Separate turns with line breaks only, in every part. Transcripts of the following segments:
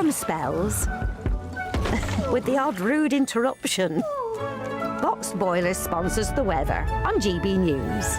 warm spells with the odd rude interruption. Boxed Boilers sponsors the weather on GB News.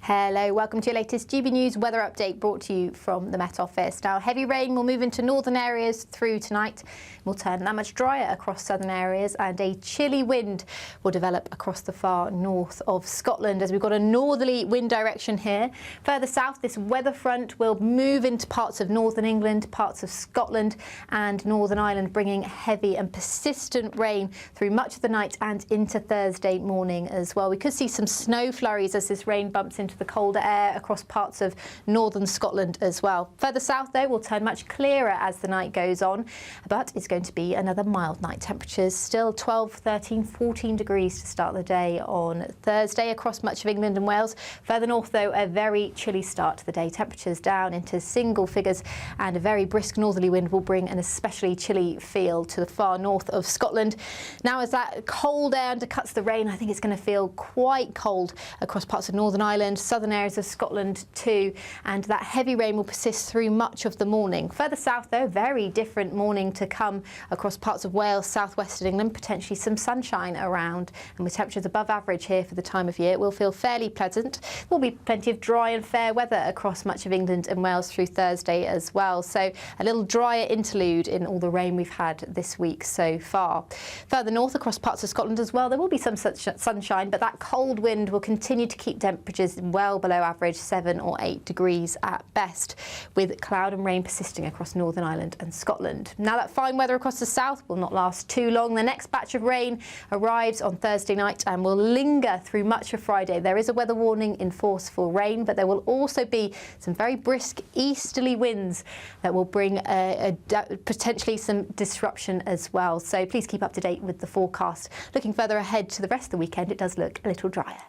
Hello, welcome to your latest GB News weather update brought to you from the Met Office. Now, heavy rain will move into northern areas through tonight. It will turn that much drier across southern areas, and a chilly wind will develop across the far north of Scotland as we've got a northerly wind direction here. Further south, this weather front will move into parts of northern England, parts of Scotland and Northern Ireland, bringing heavy and persistent rain through much of the night and into Thursday morning as well. We could see some snow flurries as this rain bumps into the colder air across parts of northern Scotland as well. Further south, though, will turn much clearer as the night goes on, but it's going to be another mild night. Temperatures still 12, 13, 14 degrees to start the day on Thursday across much of England and Wales. Further north, though, a very chilly start to the day. Temperatures down into single figures, and a very brisk northerly wind will bring an especially chilly feel to the far north of Scotland. Now, as that cold air undercuts the rain, I think it's going to feel quite cold across parts of Northern Ireland, southern areas of Scotland too, and that heavy rain will persist through much of the morning. Further south, though, very different morning to come across parts of Wales, southwestern England, potentially some sunshine around, and with temperatures above average here for the time of year, it will feel fairly pleasant. There will be plenty of dry and fair weather across much of England and Wales through Thursday as well, so a little drier interlude in all the rain we've had this week so far. Further north across parts of Scotland as well, there will be some such sunshine, but that cold wind will continue to keep temperatures well below average, 7 or 8 degrees at best, with cloud and rain persisting across Northern Ireland and Scotland. Now, that fine weather across the south will not last too long. The next batch of rain arrives on Thursday night and will linger through much of Friday. There is a weather warning in force for rain, but there will also be some very brisk easterly winds that will bring potentially some disruption as well. So please keep up to date with the forecast. Looking further ahead to the rest of the weekend, it does look a little drier.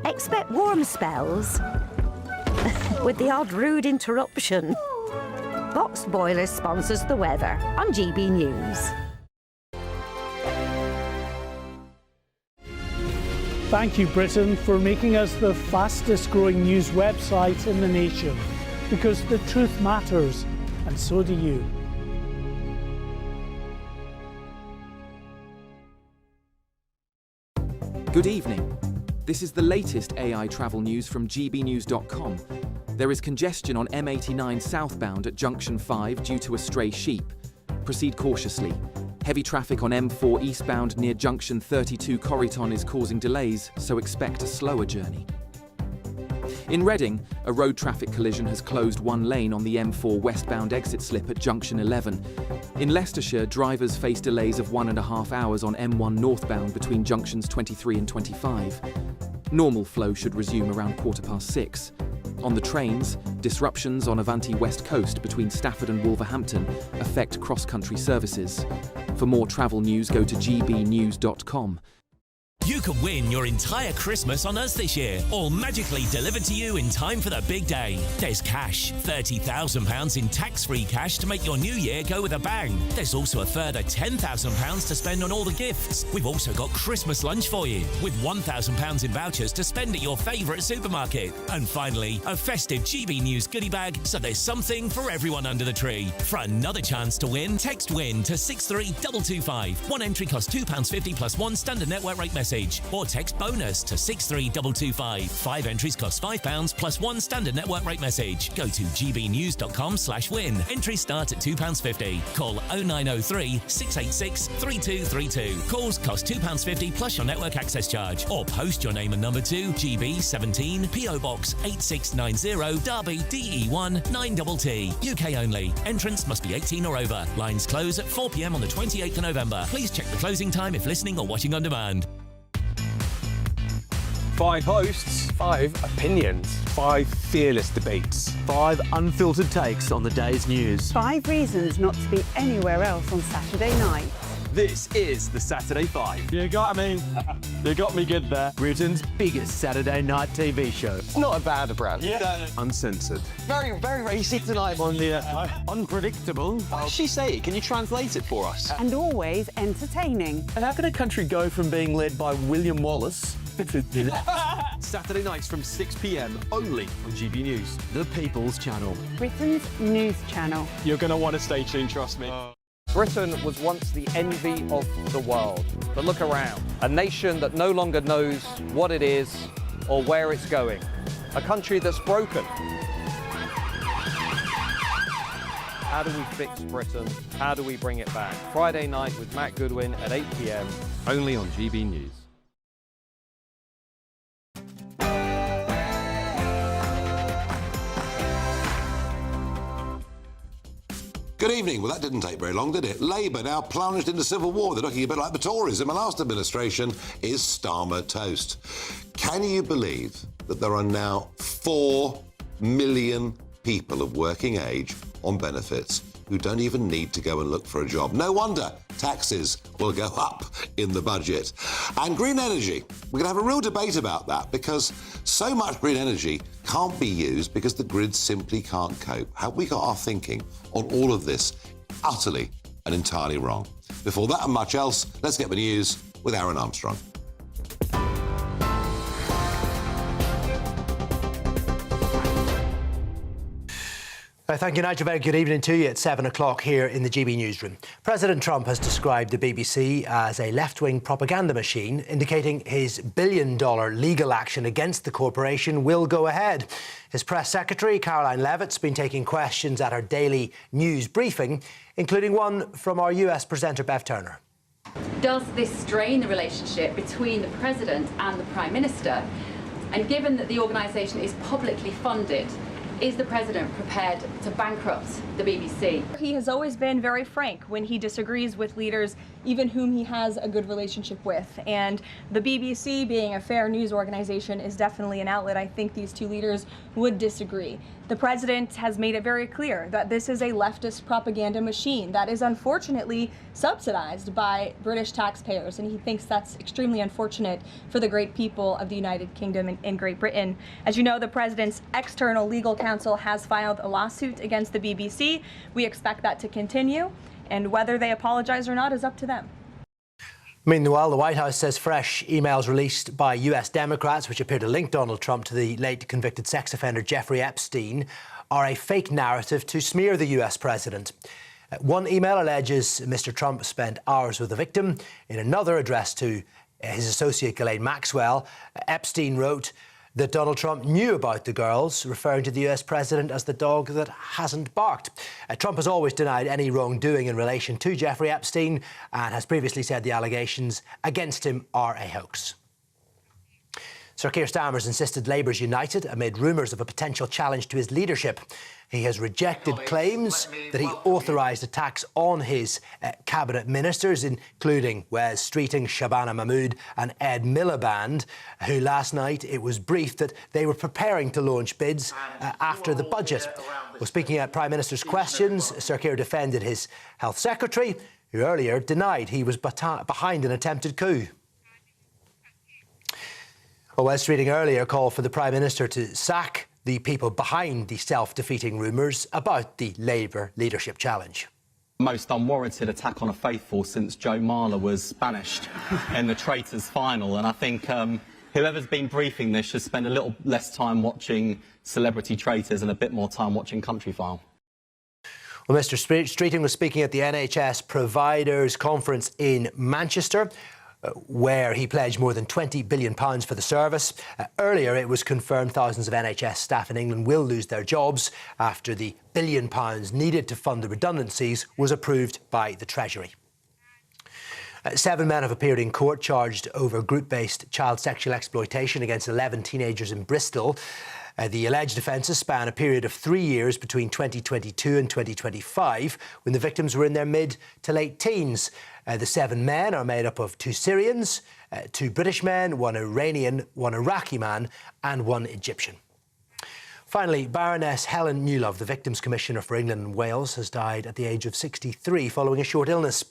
Expect warm spells with the odd rude interruption. Boxed Boilers sponsors the weather on GB News.
Thank you, Britain, for making us the fastest growing news website in the nation, because the truth matters, and so do you.
Good evening. This is the latest AI travel news from gbnews.com. There is congestion on M89 southbound at Junction 5 due to a stray sheep. Proceed cautiously. Heavy traffic on M4 eastbound near Junction 32 Corriton is causing delays, so expect a slower journey. In Reading, a road traffic collision has closed one lane on the M4 westbound exit slip at Junction 11. In Leicestershire, drivers face delays of 1.5 hours on M1 northbound between junctions 23 and 25. Normal flow should resume around 6:15. On the trains, disruptions on Avanti West Coast between Stafford and Wolverhampton affect cross-country services. For more travel news, go to gbnews.com.
You could win your entire Christmas on us this year, all magically delivered to you in time for the big day. There's cash, £30,000 in tax-free cash to make your new year go with a bang. There's also a further £10,000 to spend on all the gifts. We've also got Christmas lunch for you, with £1,000 in vouchers to spend at your favourite supermarket. And finally, a festive GB News goodie bag, so there's something for everyone under the tree. For another chance to win, text WIN to 63225. One entry costs £2.50 plus one standard network rate message. Or text BONUS to 63225. 5 entries cost £5 plus one standard network rate message. Go to gbnews.com/win. Entries start at £2.50. Call 0903 686 3232. Calls cost £2.50 plus your network access charge. Or post your name and number to GB17 PO Box 8690 Derby DE1 9TT. UK only. Entrance must be 18 or over. Lines close at 4 p.m. on the 28th of November. Please check the closing time if listening or watching on demand.
5 hosts, 5 opinions, 5 fearless debates,
5 unfiltered takes on the day's news.
5 reasons not to be anywhere else on Saturday night.
This is the Saturday 5. You got me good there.
Britain's biggest Saturday night TV show.
It's not a bad brand.
Yeah.
Uncensored.
Very, very racy tonight on the unpredictable.
What did she say? Can you translate it for us?
And always entertaining.
And how can a country go from being led by William Wallace
Saturday nights from 6 p.m. only on GB News, the People's Channel.
Britain's news channel.
You're going to want to stay tuned, trust me.
Britain was once the envy of the world. But look around. A nation that no longer knows what it is or where it's going. A country that's broken. How do we fix Britain? How do we bring it back? Friday night with Matt Goodwin at 8 p.m.
Only on GB News.
Good evening. Well, that didn't take very long, did it? Labour now plunged into civil war. They're looking a bit like the Tories in my last administration. Is Starmer toast? Can you believe that there are now 4 million people of working age on benefits who don't even need to go and look for a job? No wonder taxes will go up in the budget. And green energy, we're going to have a real debate about that because so much green energy can't be used because the grid simply can't cope. Have we got our thinking on all of this utterly and entirely wrong? Before that and much else, let's get the news with Aaron Armstrong.
Thank you, Nigel. Very good evening to you at 7 o'clock here in the GB newsroom. President Trump has described the BBC as a left-wing propaganda machine, indicating his billion-dollar legal action against the corporation will go ahead. His press secretary, Caroline Levitt's been taking questions at her daily news briefing, including one from our US presenter, Bev Turner.
Does this strain the relationship between the President and the Prime Minister? And given that the organisation is publicly funded, is the President prepared to bankrupt the BBC?
He has always been very frank when he disagrees with leaders, even whom he has a good relationship with. And the BBC, being a fair news organization, is definitely an outlet. I think these two leaders would disagree. The President has made it very clear that this is a leftist propaganda machine that is unfortunately subsidized by British taxpayers, and he thinks that's extremely unfortunate for the great people of the United Kingdom and Great Britain. As you know, the President's external legal counsel has filed a lawsuit against the BBC. We expect that to continue, and whether they apologize or not is up to them.
Meanwhile, the White House says fresh emails released by US Democrats, which appear to link Donald Trump to the late convicted sex offender Jeffrey Epstein, are a fake narrative to smear the US president. One email alleges Mr. Trump spent hours with the victim. In another, addressed to his associate Ghislaine Maxwell, Epstein wrote that Donald Trump knew about the girls, referring to the US president as the dog that hasn't barked. Trump has always denied any wrongdoing in relation to Jeffrey Epstein and has previously said the allegations against him are a hoax. Sir Keir Starmer's insisted Labour's united amid rumours of a potential challenge to his leadership. He has rejected claims that he authorised attacks on his cabinet ministers, including Wes Streeting, Shabana Mahmood and Ed Miliband, who last night it was briefed that they were preparing to launch bids after the budget. Well, speaking at Prime Minister's questions, Sir Keir defended his Health Secretary, who earlier denied he was behind an attempted coup. Wes Streeting earlier called for the Prime Minister to sack the people behind the self-defeating rumours about the Labour leadership challenge.
Most unwarranted attack on a faithful since Joe Marler was banished in the Traitors final, and I think whoever's been briefing this should spend a little less time watching Celebrity Traitors and a bit more time watching Countryfile.
Well, Mr. Streeting was speaking at the NHS Providers Conference in Manchester, where he pledged more than £20 billion for the service. Earlier, it was confirmed thousands of NHS staff in England will lose their jobs after the £1 billion needed to fund the redundancies was approved by the Treasury. 7 men have appeared in court charged over group-based child sexual exploitation against 11 teenagers in Bristol. The alleged offences span a period of 3 years between 2022 and 2025, when the victims were in their mid to late teens. The 7 men are made up of 2 Syrians, 2 British men, 1 Iranian, 1 Iraqi man and 1 Egyptian. Finally, Baroness Helen Newlove, the Victims Commissioner for England and Wales, has died at the age of 63 following a short illness.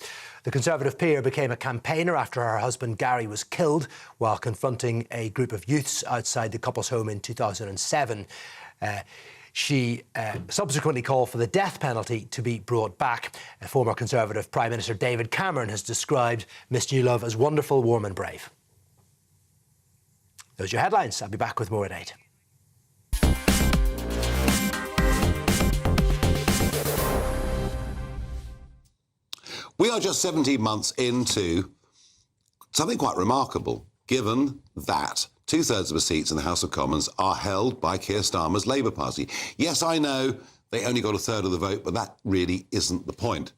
The Conservative peer became a campaigner after her husband Gary was killed while confronting a group of youths outside the couple's home in 2007. She subsequently called for the death penalty to be brought back. Former Conservative Prime Minister David Cameron has described Miss Newlove as wonderful, warm and brave. Those are your headlines. I'll be back with more at 8.
We are just 17 months into something quite remarkable, given that 2/3 of the seats in the House of Commons are held by Keir Starmer's Labour Party. Yes, I know they only got 1/3 of the vote, but that really isn't the point.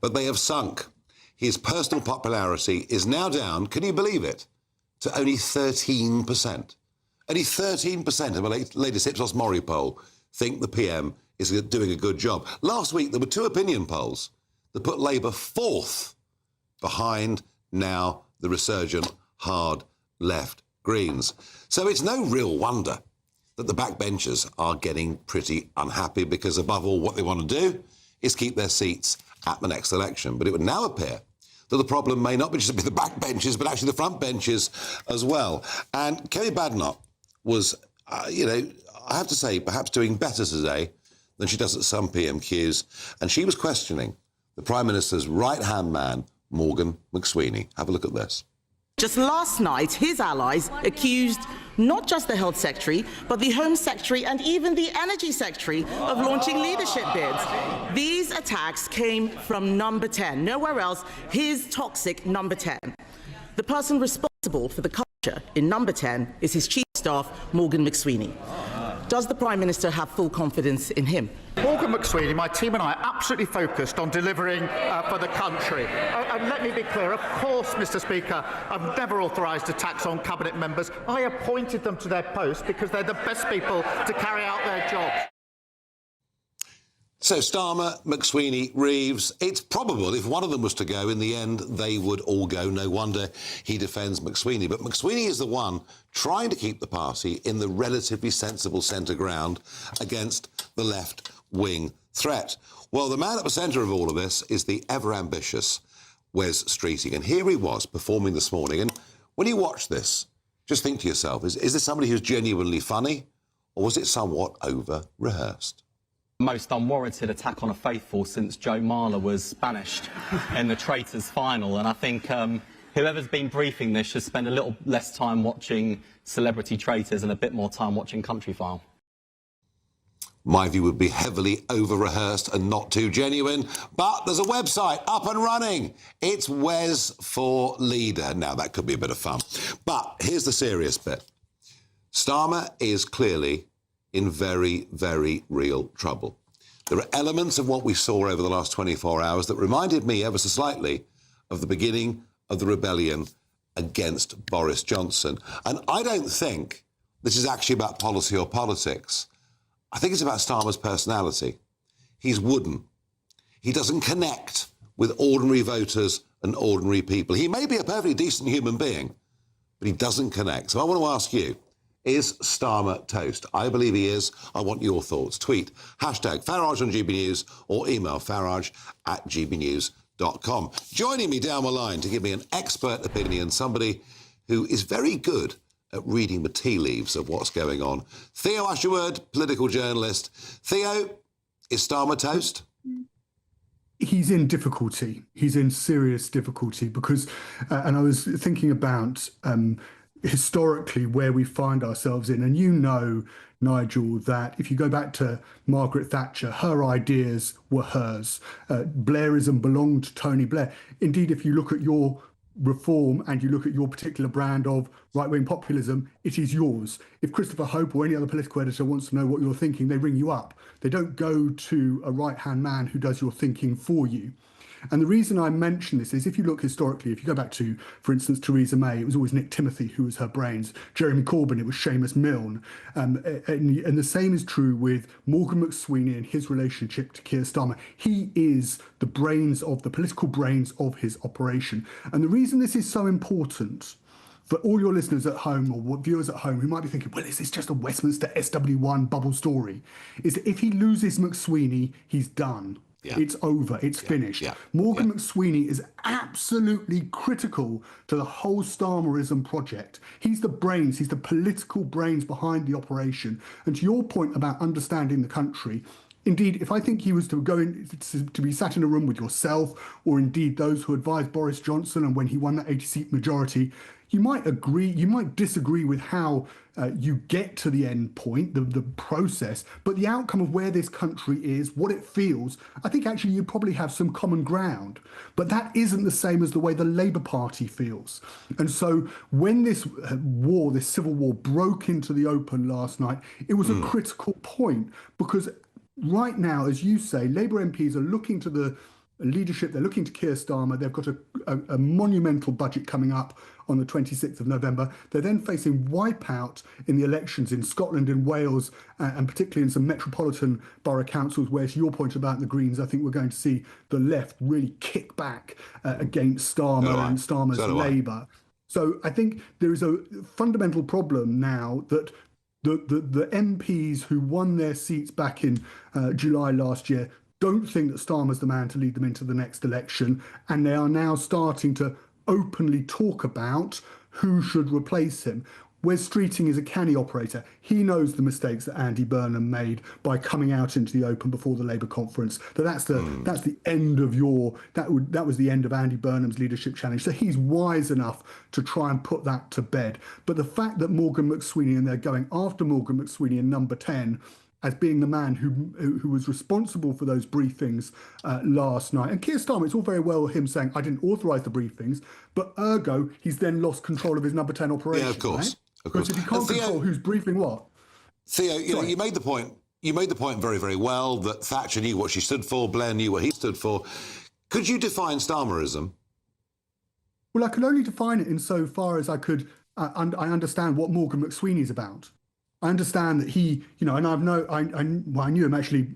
But they have sunk. His personal popularity is now down, can you believe it, to only 13%. Only 13% of the latest Ipsos Mori poll think the PM is doing a good job. Last week, there were 2 opinion polls that put Labour 4th behind now the resurgent hard left Greens. So it's no real wonder that the backbenchers are getting pretty unhappy because, above all, what they want to do is keep their seats at the next election. But it would now appear that the problem may not be just the backbenchers, but actually the front benches as well. And Kerry Badenoch was, I have to say, perhaps doing better today than she does at some PMQs. And she was questioning the Prime Minister's right-hand man, Morgan McSweeney. Have a look at this.
Just last night, his allies accused not just the Health Secretary, but the Home Secretary and even the Energy Secretary of launching leadership bids. These attacks came from number 10, nowhere else, his toxic number 10. The person responsible for the culture in number 10 is his Chief of Staff, Morgan McSweeney. Does the Prime Minister have full confidence in him?
Morgan McSweeney, my team and I are absolutely focused on delivering for the country. And let me be clear, of course, Mr Speaker, I've never authorised attacks on Cabinet members. I appointed them to their posts because they're the best people to carry out their jobs.
So Starmer, McSweeney, Reeves, it's probable if one of them was to go, in the end, they would all go. No wonder he defends McSweeney. But McSweeney is the one trying to keep the party in the relatively sensible centre ground against the left-wing threat. Well, the man at the centre of all of this is the ever-ambitious Wes Streeting. And here he was performing this morning. And when you watch this, just think to yourself, is this somebody who's genuinely funny, or was it somewhat over-rehearsed?
Most unwarranted attack on a faithful since Joe Marler was banished in the Traitors final, and I think whoever's been briefing this should spend a little less time watching Celebrity Traitors and a bit more time watching Country File.
My view would be heavily over-rehearsed and not too genuine, but there's a website up and running. It's Wes for Leader. Now, that could be a bit of fun. But here's the serious bit. Starmer is clearly in very, very real trouble. There are elements of what we saw over the last 24 hours that reminded me ever so slightly of the beginning of the rebellion against Boris Johnson. And I don't think this is actually about policy or politics. I think it's about Starmer's personality. He's wooden. He doesn't connect with ordinary voters and ordinary people. He may be a perfectly decent human being, but he doesn't connect. So I want to ask you, is Starmer toast? I believe he is. I want your thoughts. Tweet #Farage on GB News or email farage@gbnews.com. Joining me down the line to give me an expert opinion, somebody who is very good at reading the tea leaves of what's going on, Theo Usherwood, political journalist. Theo, is Starmer toast?
He's in difficulty. He's in serious difficulty because, and I was thinking about historically where we find ourselves in. And you know, Nigel, that if you go back to Margaret Thatcher, her ideas were hers. Blairism belonged to Tony Blair. Indeed, if you look at your reform and you look at your particular brand of right-wing populism, it is yours. If Christopher Hope or any other political editor wants to know what you're thinking, they ring you up. They don't go to a right-hand man who does your thinking for you. And the reason I mention this is if you look historically, if you go back to, for instance, Theresa May, it was always Nick Timothy who was her brains. Jeremy Corbyn, it was Seamus Milne. And the same is true with Morgan McSweeney and his relationship to Keir Starmer. He is the brains of the political brains of his operation. And the reason this is so important for all your listeners at home or viewers at home who might be thinking, well, is this just a Westminster SW1 bubble story? Is that if he loses McSweeney, he's done. Yeah. It's over. It's finished. Yeah. Morgan McSweeney is absolutely critical to the whole Starmerism project. He's the brains. He's the political brains behind the operation. And to your point about understanding the country, Indeed, if I think he was to go in to be sat in a room with yourself, or indeed those who advised Boris Johnson, and when he won that 80-seat majority, you might agree, you might disagree with how you get to the end point, the process, but the outcome of where this country is, what it feels, I think actually you probably have some common ground. But that isn't the same as the way the Labour Party feels. And so when this war, this civil war, broke into the open last night, it was a critical point, because right now, as you say, Labour MPs are looking to the leadership, they're looking to Keir Starmer, they've got a monumental budget coming up on the 26th of November. They're then facing wipeout in the elections in Scotland and Wales, and particularly in some metropolitan borough councils, where, to your point about the Greens, I think we're going to see the left really kick back against Starmer and Starmer's Labour. So I think there is a fundamental problem now that the MPs who won their seats back in July last year don't think that Starmer's the man to lead them into the next election, and they are now starting to openly talk about who should replace him. Wes Streeting is a canny operator. He knows the mistakes that Andy Burnham made by coming out into the open before the Labour conference. That's the end of that was the end of Andy Burnham's leadership challenge. So he's wise enough to try and put that to bed. But the fact that Morgan McSweeney, and they're going after Morgan McSweeney in number 10 as being the man who was responsible for those briefings last night. And Keir Starmer, it's all very well him saying, I didn't authorise the briefings, but ergo, he's then lost control of his number 10 operation.
Yeah, of course.
Right?
Of course.
Because if he can't control who's briefing what.
Theo, you made the point. You made the point very, very well that Thatcher knew what she stood for, Blair knew what he stood for. Could you define Starmerism?
Well, I can only define it insofar as I could. I understand what Morgan McSweeney's about. I understand that he, and I knew him actually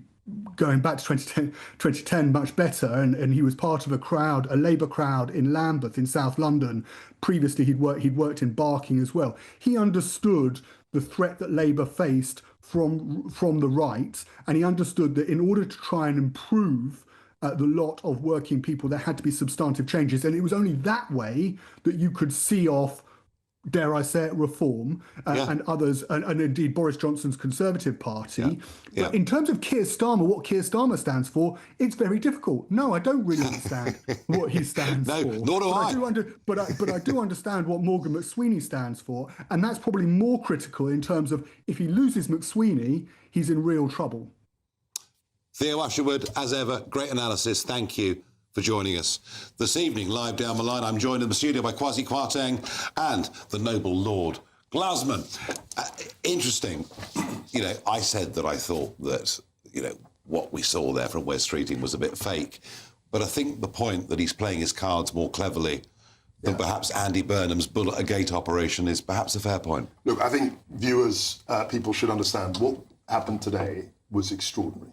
going back to 2010 much better, and he was part of a Labour crowd in Lambeth in South London. Previously, he'd worked in Barking as well. He understood the threat that Labour faced from the right, and he understood that in order to try and improve the lot of working people, there had to be substantive changes, and it was only that way that you could see off, dare I say it, reform and others, and indeed Boris Johnson's Conservative Party. But in terms of Keir Starmer, what Keir Starmer stands for, it's very difficult. No, I don't really understand what he stands for.
Nor do I.
But I do understand what Morgan McSweeney stands for, and that's probably more critical in terms of if he loses McSweeney, he's in real trouble.
Theo Usherwood, as ever, great analysis. Thank you for joining us this evening. Live down the line, I'm joined in the studio by Kwasi Kwarteng and the noble Lord Glasman. Interesting. I said that I thought that, what we saw there from Wes Streeting was a bit fake. But I think the point that he's playing his cards more cleverly than perhaps Andy Burnham's bullet a gate operation is perhaps a fair point.
Look, I think viewers, people should understand what happened today was extraordinary.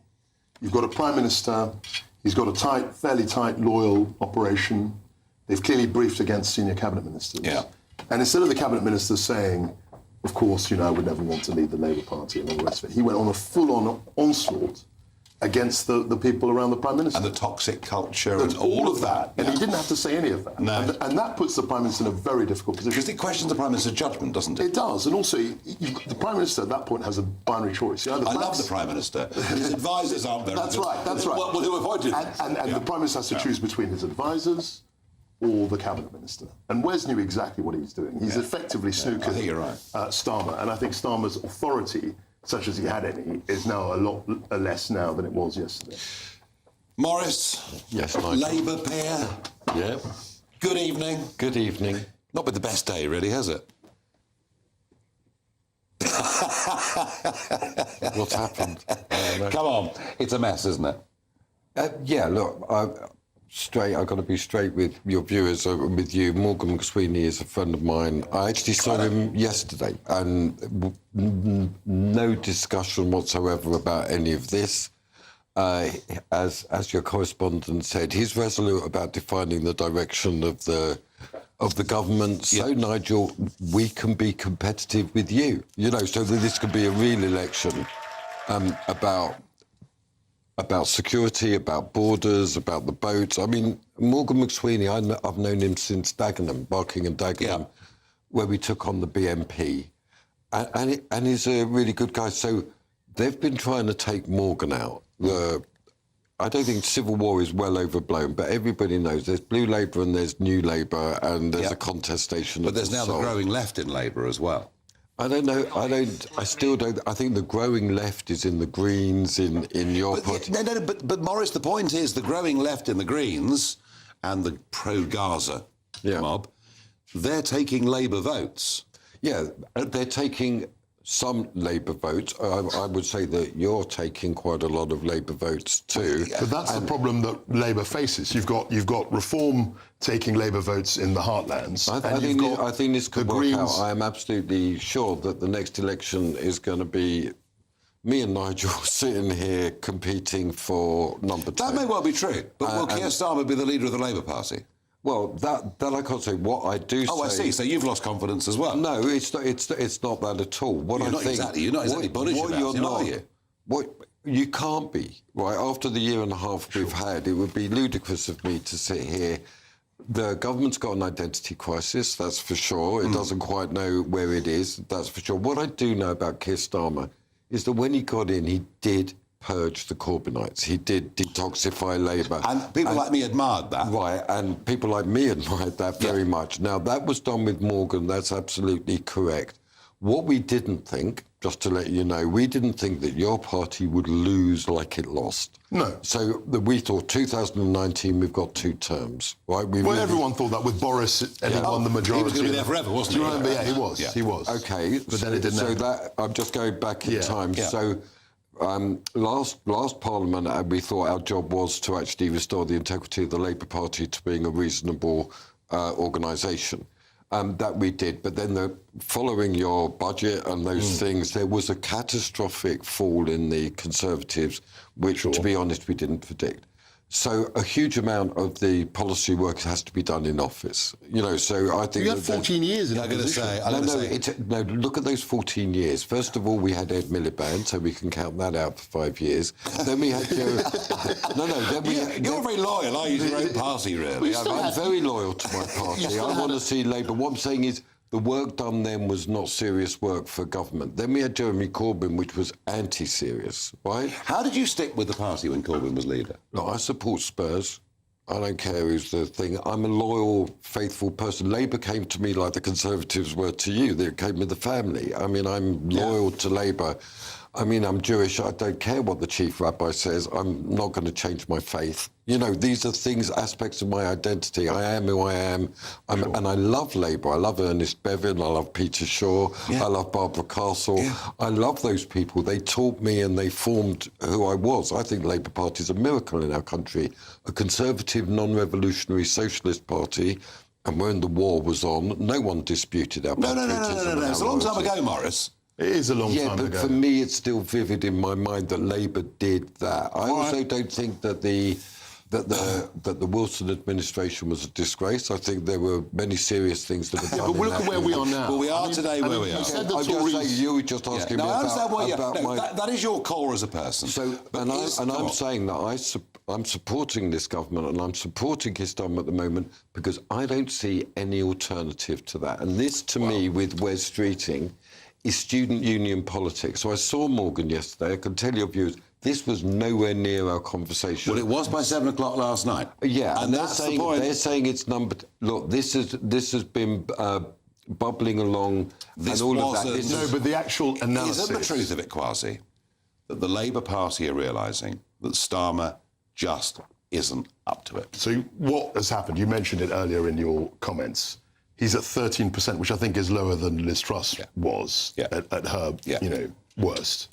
You've got a Prime Minister. He's got a fairly tight, loyal operation. They've clearly briefed against senior cabinet ministers.
Yeah.
And instead of the cabinet ministers saying, of course, I would never want to lead the Labour Party and all the rest of it, he went on a full-on onslaught against the people around the Prime Minister.
And the toxic culture and all of that.
And he didn't have to say any of that.
No.
And that puts the Prime Minister in a very difficult position.
Because it questions the Prime Minister's judgment, doesn't it?
It does. And also, the Prime Minister at that point has a binary choice.
I love the Prime Minister. His advisors aren't very
That's
good.
right, that's right.
Well, who avoided
And the Prime Minister has to choose between his advisors or the Cabinet Minister. And Wes knew exactly what he was doing. He's effectively snookered
I think you're right.
Starmer. And I think Starmer's authority, such as he had any, is now a lot less now than it was yesterday.
Morris.
Yes, Nigel.
Labour peer.
Yeah.
Good evening.
Good evening.
Not been the best day, really, has it?
What's happened?
Come on. It's a mess, isn't it?
Yeah, look, I've got to be straight with your viewers, with you. Morgan McSweeney is a friend of mine. I actually saw him yesterday, and no discussion whatsoever about any of this. As your correspondent said, he's resolute about defining the direction of the government. So, Nigel, we can be competitive with you. So that this could be a real election about security, about borders, about the boats. I mean, Morgan McSweeney, I've known him since Dagenham, Barking and Dagenham, where we took on the BNP. And he's a really good guy. So they've been trying to take Morgan out. I don't think civil war is well overblown, but everybody knows there's Blue Labour and there's New Labour, and there's a contestation.
But there's now the growing left in Labour as well.
I don't know. I still don't. I think the growing left is in the Greens, in your party.
But Maurice, the point is the growing left in the Greens and the pro-Gaza mob, they're taking Labour votes.
Yeah, they're taking some Labour votes. I would say that you're taking quite a lot of Labour votes too.
But that's the problem that Labour faces. You've got Reform taking Labour votes in the heartlands.
I think this could work out. I am absolutely sure that the next election is going to be me and Nigel sitting here competing for number 2.
That may well be true, but will Keir Starmer be the leader of the Labour Party?
Well, that I can't say. What I do say...
Oh, I see. So you've lost confidence as well.
No, it's not that at all. What
You're
I
not
think...
exactly. You're not exactly bullish about it, are you?
You can't be, right? After the year and a half we've had, it would be ludicrous of me to sit here. The government's got an identity crisis, that's for sure. It doesn't quite know where it is, that's for sure. What I do know about Keir Starmer is that when he got in, he did purge the Corbynites. He did detoxify Labour.
And people like me admired that.
Right, and people like me admired that very much. Now, that was done with Morgan, that's absolutely correct. What we didn't think, just to let you know, we didn't think that your party would lose like it lost.
No.
So we thought 2019 we've got 2 terms, right?
Everyone thought that with Boris, and he won the majority.
He was going to be there forever, wasn't he?
Do you remember? Yeah, he was. Yeah. He was.
Okay,
but then it didn't happen.
That I'm just going back in time. Yeah. So last Parliament, we thought our job was to actually restore the integrity of the Labour Party to being a reasonable organisation. That we did, but then following your budget and those things, there was a catastrophic fall in the Conservatives, which, to be honest, we didn't predict. So a huge amount of the policy work has to be done in office. You know, so I think...
You had 14 years in that position.
No, look at those 14 years. First of all, we had Ed Miliband, so we can count that out for 5 years. Then we had...
You're very loyal, are you, to your own party, really?
I'm very loyal to my party. I want to see Labour. What I'm saying is the work done then was not serious work for government. Then we had Jeremy Corbyn, which was anti-serious, right?
How did you stick with the party when Corbyn was leader?
No, I support Spurs. I don't care who's the thing. I'm a loyal, faithful person. Labour came to me like the Conservatives were to you. They came with the family. I mean, I'm loyal to Labour. I mean, I'm Jewish. I don't care what the chief rabbi says. I'm not going to change my faith. You know, these are things, aspects of my identity. I am who I am. And I love Labour. I love Ernest Bevin. I love Peter Shaw. I love Barbara Castle. I love those people. They taught me and they formed who I was. I think the Labour Party is a miracle in our country. A conservative, non-revolutionary socialist party. And when the war was on, no one disputed our patriotism.
No. It's a long time ago, Maurice.
It is a long time ago.
Yeah, but for me, it's still vivid in my mind that Labour did that. I also don't think that the Wilson administration was a disgrace. I think there were many serious things that were done.
But look at where we are now.
Well, we are today where we are.
You said the Tories...
You were just asking me about
that is your core as a person.
So, I'm saying that I'm supporting this government and I'm supporting Keir Starmer at the moment because I don't see any alternative to that. And this, to me, with Wes Streeting, is student union politics. So I saw Morgan yesterday. I can tell your viewers, this was nowhere near our conversation.
Well, it was by 7 o'clock last night.
Yeah,
and that's the point.
They're saying it's number... Look, this has been bubbling along and all of that.
No, but the actual analysis...
Isn't the truth of it, Kwasi, that the Labour Party are realising that Starmer just isn't up to it?
So what has happened? You mentioned it earlier in your comments. He's at 13%, which I think is lower than Liz Truss was at her, worst.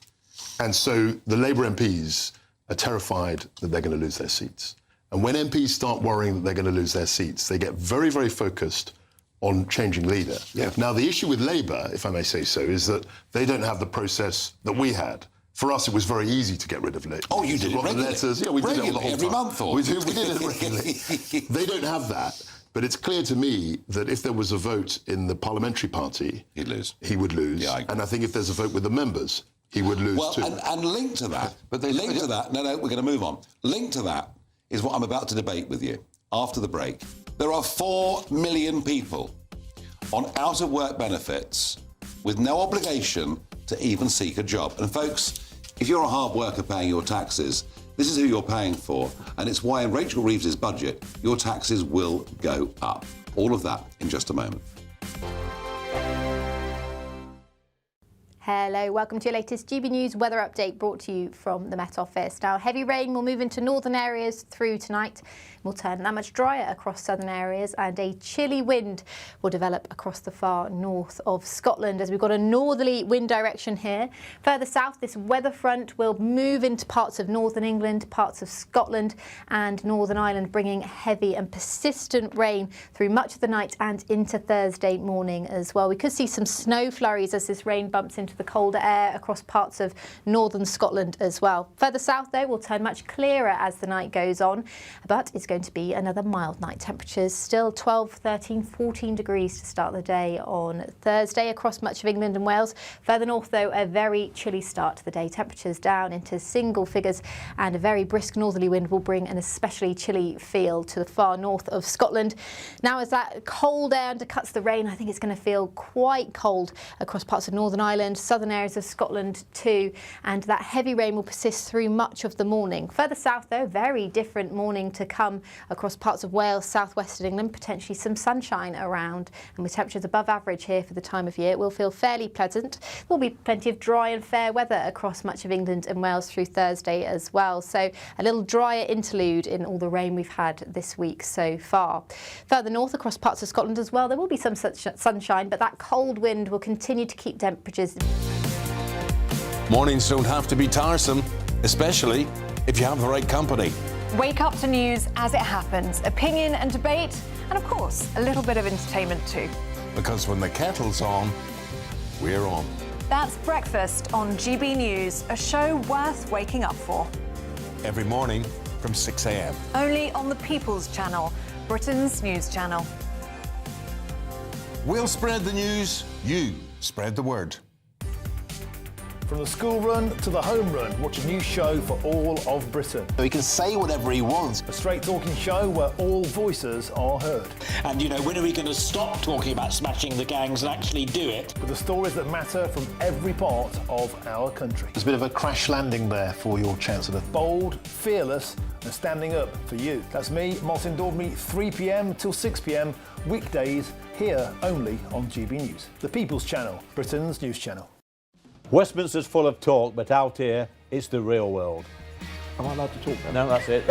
And so the Labour MPs are terrified that they're going to lose their seats. And when MPs start worrying that they're going to lose their seats, they get very, very focused on changing leader. Now, the issue with Labour, if I may say so, is that they don't have the process that we had. For us, it was very easy to get rid of Labour.
Oh, you did it regularly?
Letters. Yeah, we did it
every month.
We did it regularly. They don't have that. But it's clear to me that if there was a vote in the parliamentary party...
He'd lose.
He would lose.
Yeah,
and I think if there's a vote with the members, he would lose too.
And linked to that... No, we're going to move on. Linked to that is what I'm about to debate with you after the break. There are 4 million people on out-of-work benefits with no obligation to even seek a job. And, folks, If you're a hard worker paying your taxes, this is who you're paying for, and it's why in Rachel Reeves's budget, your taxes will go up. All of that in just a moment.
Hello, welcome to your latest GB News weather update brought to you from the Met Office. Now, heavy rain will move into northern areas through tonight. Will turn that much drier across southern areas, and a chilly wind will develop across the far north of Scotland as we've got a northerly wind direction here. Further south, this weather front will move into parts of northern England, parts of Scotland and Northern Ireland, bringing heavy and persistent rain through much of the night and into Thursday morning as well. We could see some snow flurries as this rain bumps into the colder air across parts of northern Scotland as well. Further south, though, will turn much clearer as the night goes on, but it's going to be another mild night. Temperatures still 12, 13, 14 degrees to start the day on Thursday across much of England and Wales. Further north, though, a very chilly start to the day. Temperatures down into single figures, and a very brisk northerly wind will bring an especially chilly feel to the far north of Scotland. Now, as that cold air undercuts the rain, I think it's going to feel quite cold across parts of Northern Ireland, southern areas of Scotland too, and that heavy rain will persist through much of the morning. Further south, though, very different morning to come across parts of Wales, southwestern England, potentially some sunshine around, and with temperatures above average here for the time of year, it will feel fairly pleasant. There will be plenty of dry and fair weather across much of England and Wales through Thursday as well, so a little drier interlude in all the rain we've had this week so far. Further north across parts of Scotland as well, there will be some sunshine, but that cold wind will continue to keep temperatures.
Mornings don't have to be tiresome, especially if you have the right company.
Wake up to news as it happens, opinion and debate, and of course, a little bit of entertainment too.
Because when the kettle's on, we're on.
That's Breakfast on GB News, a show worth waking up for.
Every morning from 6 a.m.
Only on the People's Channel, Britain's news channel.
We'll spread the news, you spread the word.
From the school run to the home run, watch a new show for all of Britain.
So he can say whatever he wants.
A straight talking show where all voices are heard.
And, you know, when are we going to stop talking about smashing the gangs and actually do it?
With the stories that matter from every part of our country.
There's a bit of a crash landing there for your Chancellor.
Bold, fearless and standing up for you. That's me, Martin Daubney, 3 p.m. till 6 p.m, weekdays, here only on GB News. The People's Channel, Britain's news channel.
Westminster's full of talk, but out here, it's the real world.
Am I allowed to talk then?
No, that's it.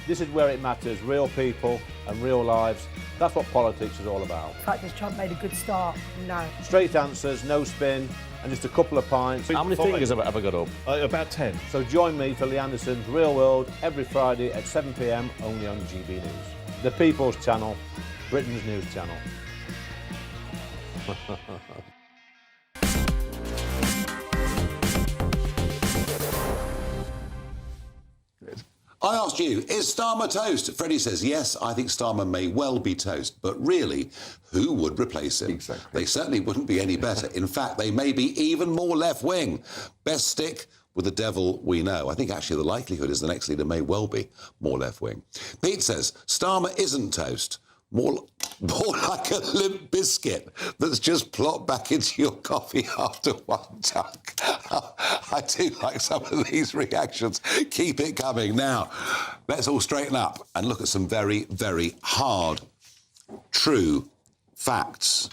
This is where it matters, real people and real lives. That's what politics is all about.
In fact, has Trump made a good start? No.
Straight answers, no spin, and just a couple of pints.
How many fingers have I got up?
About 10. So join me for Lee Anderson's Real World every Friday at 7 p.m, only on GB News. The People's Channel, Britain's news channel.
I asked you, is Starmer toast? Freddie says, yes, I think Starmer may well be toast, but really, who would replace him? Exactly. They certainly wouldn't be any better. In fact, they may be even more left-wing. Best stick with the devil we know. I think actually the likelihood is the next leader may well be more left-wing. Pete says, Starmer isn't toast. More like a limp biscuit that's just plopped back into your coffee after one chunk. I do like some of these reactions. Keep it coming. Now, let's all straighten up and look at some very, very hard, true facts.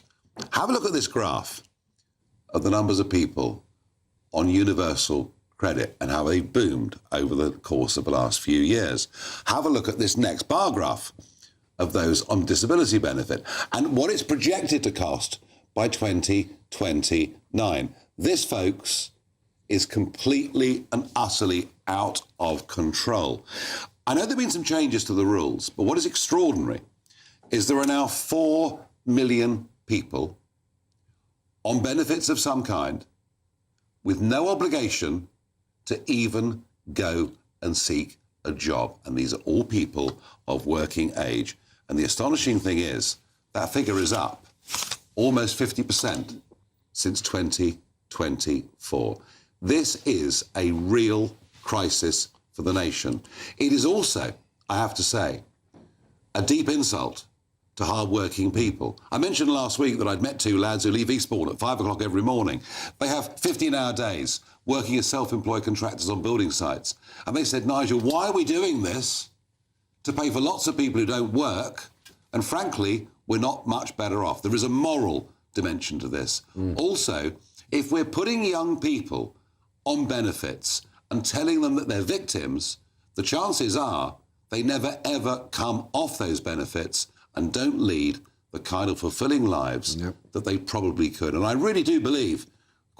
Have a look at this graph of the numbers of people on universal credit and how they boomed over the course of the last few years. Have a look at this next bar graph of those on disability benefit and what it's projected to cost by 2029. This, folks, is completely and utterly out of control. I know there have been some changes to the rules, but what is extraordinary is there are now 4 million people on benefits of some kind with no obligation to even go and seek a job. And these are all people of working age. And the astonishing thing is that figure is up almost 50% since 2024. This is a real crisis for the nation. It is also, I have to say, a deep insult to hard-working people. I mentioned last week that I'd met two lads who leave Eastbourne at 5 o'clock every morning. They have 15-hour days working as self-employed contractors on building sites. And they said, Nigel, why are we doing this? To pay for lots of people who don't work. And frankly, we're not much better off. There is a moral dimension to this. Also, if we're putting young people on benefits and telling them that they're victims, the chances are they never, ever come off those benefits and don't lead the kind of fulfilling lives that they probably could. And I really do believe,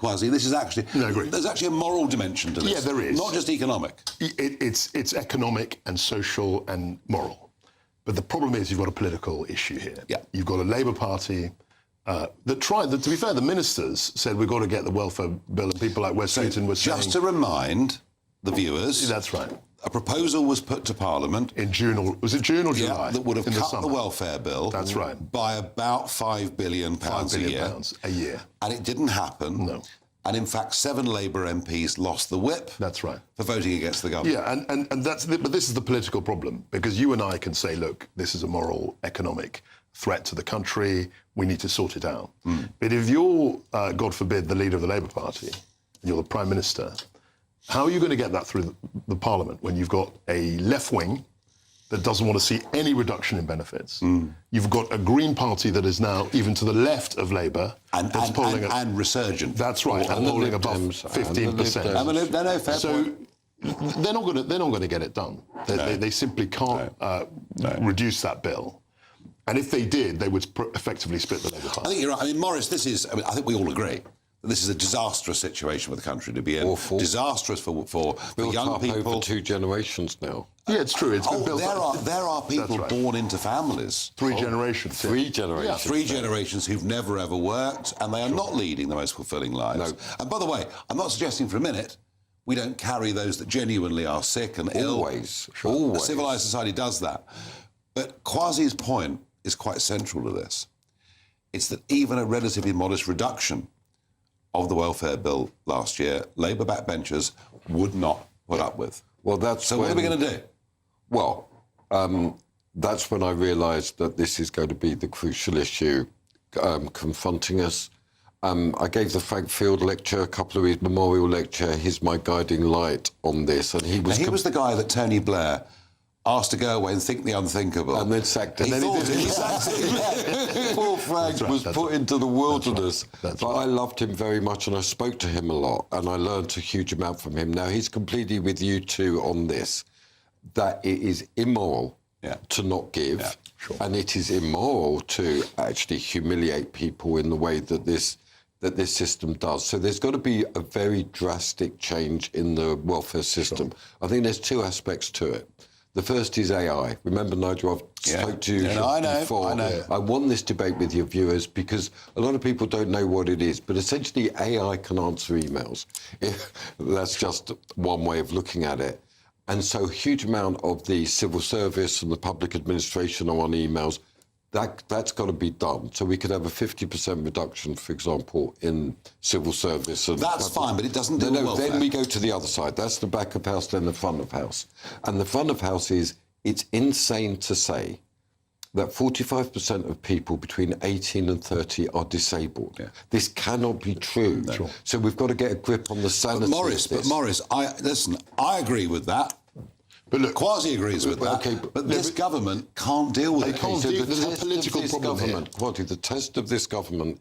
Kwasi, this is actually...
No, I agree.
There's actually a moral dimension to this.
Yeah, there is.
Not just economic.
It's economic and social and moral. But the problem is you've got a political issue here.
Yeah.
You've got a Labour Party that tried... to be fair, the ministers said we've got to get the welfare bill, and people like Wes Streeton were saying...
Just to remind the viewers...
That's right.
A proposal was put to Parliament...
In June, or... Was it June or July?
Yeah, that would have cut
the
the welfare bill...
That's right.
...by about £5 billion
a year.
And it didn't happen.
No.
And in fact, 7 Labour MPs lost the whip.
That's right.
For voting against the government.
Yeah, and that's but this is the political problem, because you and I can say, look, this is a moral, economic threat to the country. We need to sort it out. But if you're, God forbid, the leader of the Labour Party, and you're the Prime Minister, how are you going to get that through the Parliament when you've got a left wing that doesn't want to see any reduction in benefits? You've got a Green Party that is now even to the left of Labour
and resurgent.
That's right, and polling above 15%. So they're not going to get it done. They simply can't reduce that bill. And if they did, they would effectively split the Labour Party.
I think you're right. I mean, Maurice, this is... I think we all agree that this is a disastrous situation for the country to be in.
Awful.
Disastrous for young people.
Over 2 generations now.
Yeah, it's true. It's been built
there are people born into families.
3 generations.
3 generations.
Yeah, 3 generations who've never, ever worked, and they are not leading the most fulfilling lives.
No.
And by the way, I'm not suggesting for a minute we don't carry those that genuinely are sick and ill.
Always.
A civilised society does that. But Kwasi's point is quite central to this. It's that even a relatively modest reduction of the welfare bill last year, Labour backbenchers would not put up with.
Well, that's
so what are we going to do?
Well, that's when I realised that this is going to be the crucial issue confronting us. I gave the Frank Field lecture, a couple of his memorial lecture. He's my guiding light on this, and he was
the guy that Tony Blair asked to go away and think the unthinkable.
And then sacked him.
Exactly.
Poor Frank was put into the wilderness. But I loved him very much, and I spoke to him a lot, and I learned a huge amount from him. Now, he's completely with you two on this, that it is immoral to not give, and it is immoral to actually humiliate people in the way that this system does. So there's got to be a very drastic change in the welfare system. I think there's 2 aspects to it. The first is AI. Remember, Nigel, I've spoke to you before.
I know.
I won this debate with your viewers because a lot of people don't know what it is, but essentially AI can answer emails. That's just one way of looking at it. And so a huge amount of the civil service and the public administration are on emails. That's got to be done. So we could have a 50% reduction, for example, in civil service. And
that's fine, but it doesn't do welfare.
Then we go to the other side. That's the back of house, then the front of house. And the front of house is, it's insane to say that 45% of people between 18 and 30 are disabled. This cannot be true. No. So we've got to get a grip on the sanity of this.
But Maurice, I agree with that. But look, Kwasi agrees with that. Okay, but this government can't deal with it.
There's a political problem here. Kwasi, the test of this government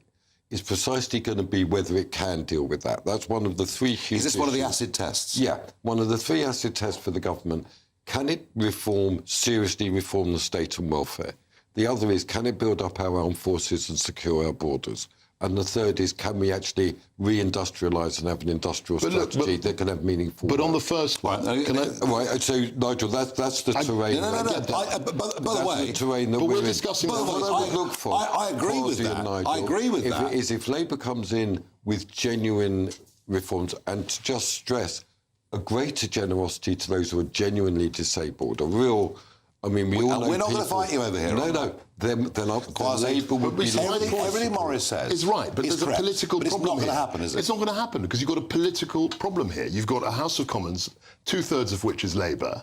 is precisely going to be whether it can deal with that. That's one of the 3 huge
Is this one of the acid tests?
Yeah, one of the 3 acid tests for the government. Can it seriously reform the state and welfare? The other is, can it build up our armed forces and secure our borders? And the third is, can we actually re-industrialise and have an industrial strategy that can have meaningful...
But on the first one...
so, Nigel, that's the terrain...
By the way...
the terrain that
we're discussing...
I agree with that. I agree with that.
If Labour comes in with genuine reforms, and to just stress a greater generosity to those who are genuinely disabled, a real... I mean, we all know
we're not going to fight you over here.
No. Then Labour would be...
Everything Maurice says
is right, but there's a political problem.
It's not going to happen, is it?
It's not going to happen because you've got a political problem here. You've got a House of Commons, 2/3 of which is Labour,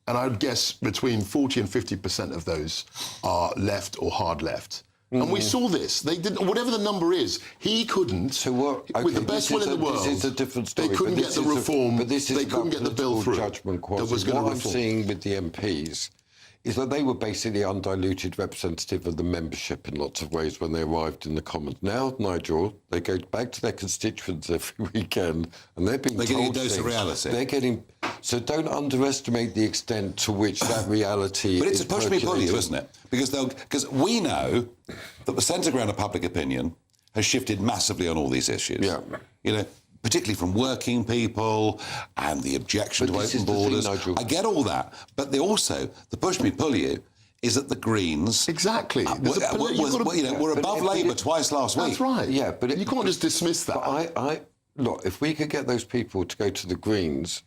and I would guess between 40 and 50% of those are left or hard left. And we saw this. They didn't. Whatever the number is, he couldn't. So what? Okay, with the best will in the world,
this is a different story.
They couldn't get the reform.
But this is
they couldn't get the bill through.
Judgment
that was going to reform.
What I'm seeing with the MPs is that they were basically undiluted representative of the membership in lots of ways when they arrived in the Commons. Now, Nigel, they go back to their constituents every weekend, and they're being told
getting a dose of
things.
reality.
They're getting. So don't underestimate the extent to which that reality.
But it's
is
a push me pull you, isn't it? Because we know that the centre ground of public opinion has shifted massively on all these issues.
Yeah.
You know, particularly from working people and the objection to open borders. I get all that, but the push me pull you is that the Greens
exactly
we're above Labour twice last week.
That's right.
Yeah, but
you can't just dismiss that.
But look, if we could get those people to go to the Greens,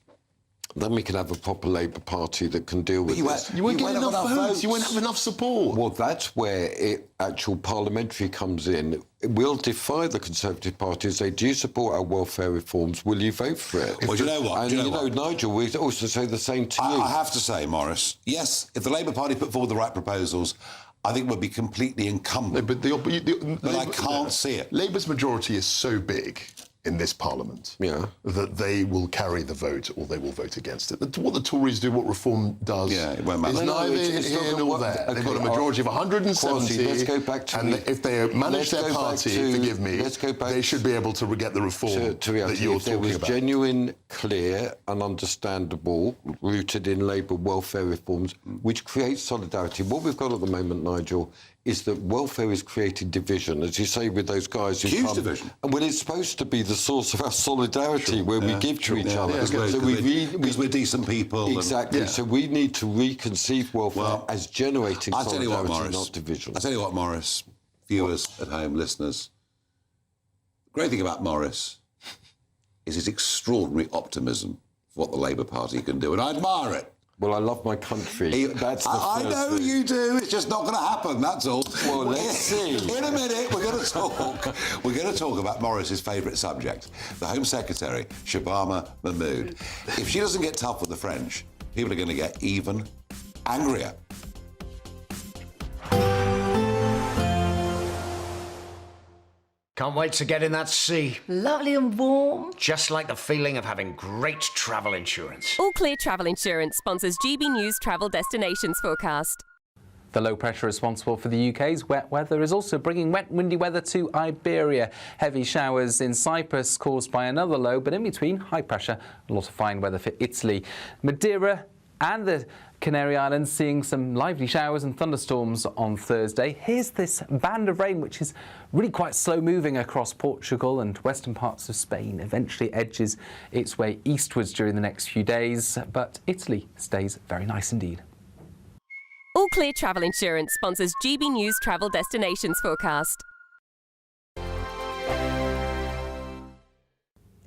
then we can have a proper Labour Party that can deal with this.
You won't get enough votes. You won't have enough support.
Well, that's where actual parliamentary comes in. We'll defy the Conservative Party and say, do you support our welfare reforms? Will you vote for it?
Well, do you know what?
And, Nigel, we also say the same to you.
I have to say, Maurice, yes, if the Labour Party put forward the right proposals, I think we'd be completely incumbent.
But
I can't see it.
Labour's majority is so big in this Parliament that they will carry the vote or they will vote against it. What the Tories do, what Reform does,
it won't matter.
is neither here nor there. They've got a majority of 170,
let's go back to
and if they manage their party, forgive me, they should be able to get the reform
to reality.
that you're
if there
talking
was
about.
genuine, clear and understandable, rooted in Labour welfare reforms, which creates solidarity. What we've got at the moment, Nigel, is that welfare is creating division, as you say, with those guys who
huge division.
And when it's supposed to be the source of our solidarity, where we give to each other.
Because we're decent people.
Exactly. So we need to reconceive welfare as generating solidarity, not division.
I'll tell you what, Maurice, viewers at home, listeners, the great thing about Maurice is his extraordinary optimism for what the Labour Party can do, and I admire it.
Well, I love my country. That's the
I
first
know
thing.
you do. It's just not going to happen. That's all.
Well, let's see.
In a minute, we're going to talk. We're going to talk about Maurice's favourite subject, the Home Secretary, Shabama Mahmood. If she doesn't get tough with the French, people are going to get even angrier.
Can't wait to get in that sea.
Lovely and warm.
Just like the feeling of having great travel insurance.
All Clear Travel Insurance sponsors GB News travel destinations forecast.
The low pressure responsible for the UK's wet weather is also bringing wet, windy weather to Iberia. Heavy showers in Cyprus caused by another low, but in between, high pressure, a lot of fine weather for Italy. Madeira and the Canary Islands seeing some lively showers and thunderstorms on Thursday. Here's this band of rain, which is really quite slow moving across Portugal and western parts of Spain. Eventually edges its way eastwards during the next few days, but Italy stays very nice indeed.
All Clear Travel Insurance sponsors GB News travel destinations forecast.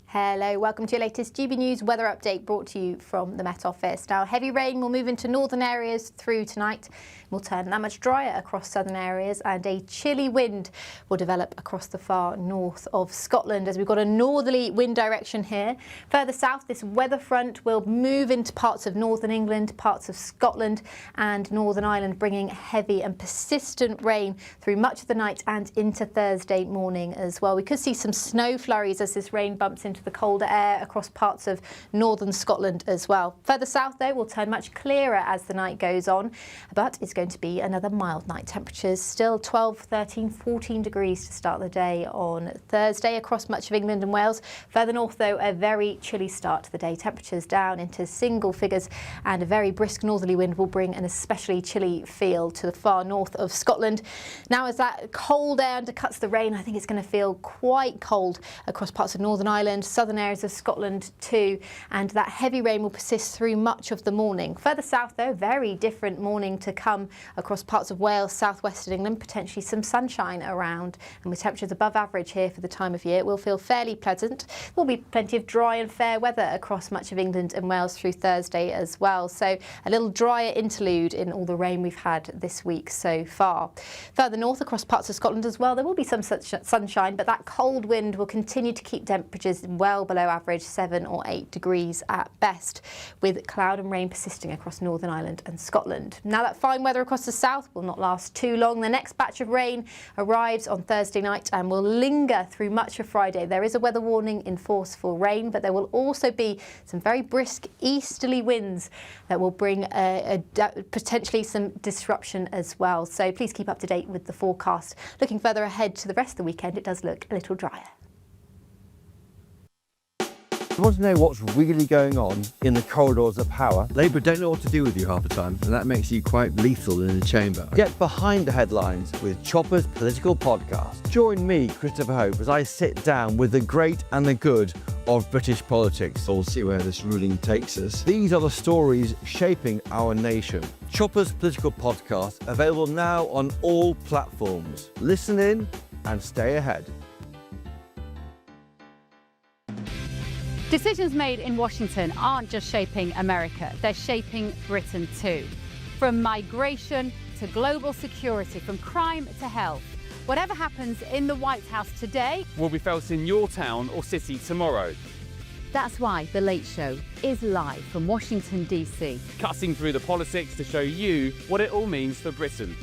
Hello, welcome to your latest GB News weather update brought to you from the Met Office. Now, heavy rain will move into northern areas through tonight. Will turn that much drier across southern areas, and a chilly wind will develop across the far north of Scotland as we've got a northerly wind direction here. Further south, this weather front will move into parts of northern England, parts of Scotland and Northern Ireland, bringing heavy and persistent rain through much of the night and into Thursday morning as well. We could see some snow flurries as this rain bumps into the colder air across parts of northern Scotland as well. Further south, though, will turn much clearer as the night goes on, but it's going to be another mild night. Temperatures still 12, 13, 14 degrees to start the day on Thursday across much of England and Wales. Further north, though, a very chilly start to the day. Temperatures down into single figures, and a very brisk northerly wind will bring an especially chilly feel to the far north of Scotland. Now, as that cold air undercuts the rain, I think it's going to feel quite cold across parts of Northern Ireland, southern areas of Scotland too, and that heavy rain will persist through much of the morning. Further south, though, very different morning to come across parts of Wales, southwest of England, potentially some sunshine around, and with temperatures above average here for the time of year, it will feel fairly pleasant. There'll be plenty of dry and fair weather across much of England and Wales through Thursday as well, so a little drier interlude in all the rain we've had this week so far. Further north across parts of Scotland as well, there will be some such sunshine, but that cold wind will continue to keep temperatures in well below average, 7 or 8 degrees at best, with cloud and rain persisting across Northern Ireland and Scotland. Now, that fine weather across the south will not last too long. The next batch of rain arrives on Thursday night and will linger through much of Friday. There is a weather warning in force for rain, but there will also be some very brisk easterly winds that will bring potentially some disruption as well. So please keep up to date with the forecast. Looking further ahead to the rest of the weekend, it does look a little drier.
You want to know what's really going on in the corridors of power? Labour don't know what to do with you half the time, and that makes you quite lethal in the chamber. Get behind the headlines with Chopper's Political Podcast. Join me, Christopher Hope, as I sit down with the great and the good of British politics. We'll see where this ruling takes us. These are the stories shaping our nation. Chopper's Political Podcast, available now on all platforms. Listen in and stay ahead.
Decisions made in Washington aren't just shaping America, they're shaping Britain too. From migration to global security, from crime to health. Whatever happens in the White House today
will be felt in your town or city tomorrow.
That's why The Late Show is live from Washington, D.C.
Cutting through the politics to show you what it all means for Britain.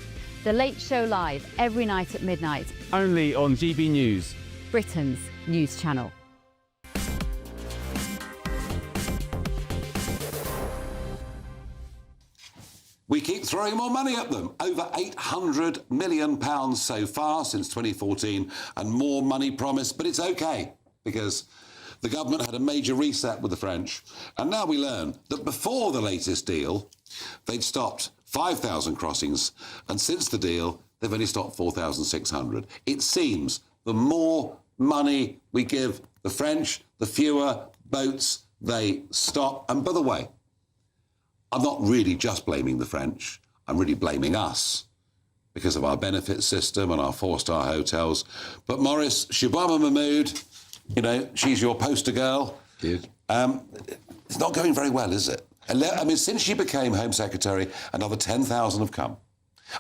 The Late Show live every night at midnight.
Only on GB News,
Britain's news channel.
We keep throwing more money at them. Over £800 million so far since 2014, and more money promised. But it's OK, because the government had a major reset with the French. And now we learn that before the latest deal, they'd stopped 5,000 crossings. And since the deal, they've only stopped 4,600. It seems the more money we give the French, the fewer boats they stop. And by the way, I'm not really just blaming the French. I'm really blaming us because of our benefit system and our four-star hotels. But Maurice, Shibwama Mahmood, you know, she's your poster girl.
Yes.
It's not going very well, is it? I mean, since she became Home Secretary, another 10,000 have come.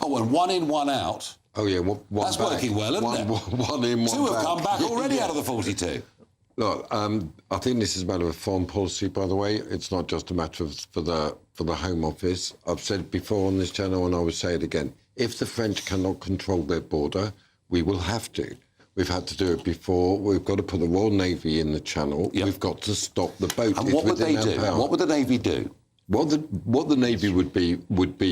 Oh, and 1 in, 1 out.
Oh, yeah, one
That's
back.
working well, isn't it?
One in, 1
Two
back.
have come back already
Yeah.
out of the 42.
Look, I think this is a matter of foreign policy, by the way. It's not just a matter of for the Home Office. I've said it before on this channel, and I will say it again. If the French cannot control their border, we will have to. We've had to do it before. We've got to put the Royal Navy in the channel. Yep. We've got to stop the boat.
And what would they do? What would the Navy do?
What the Navy would be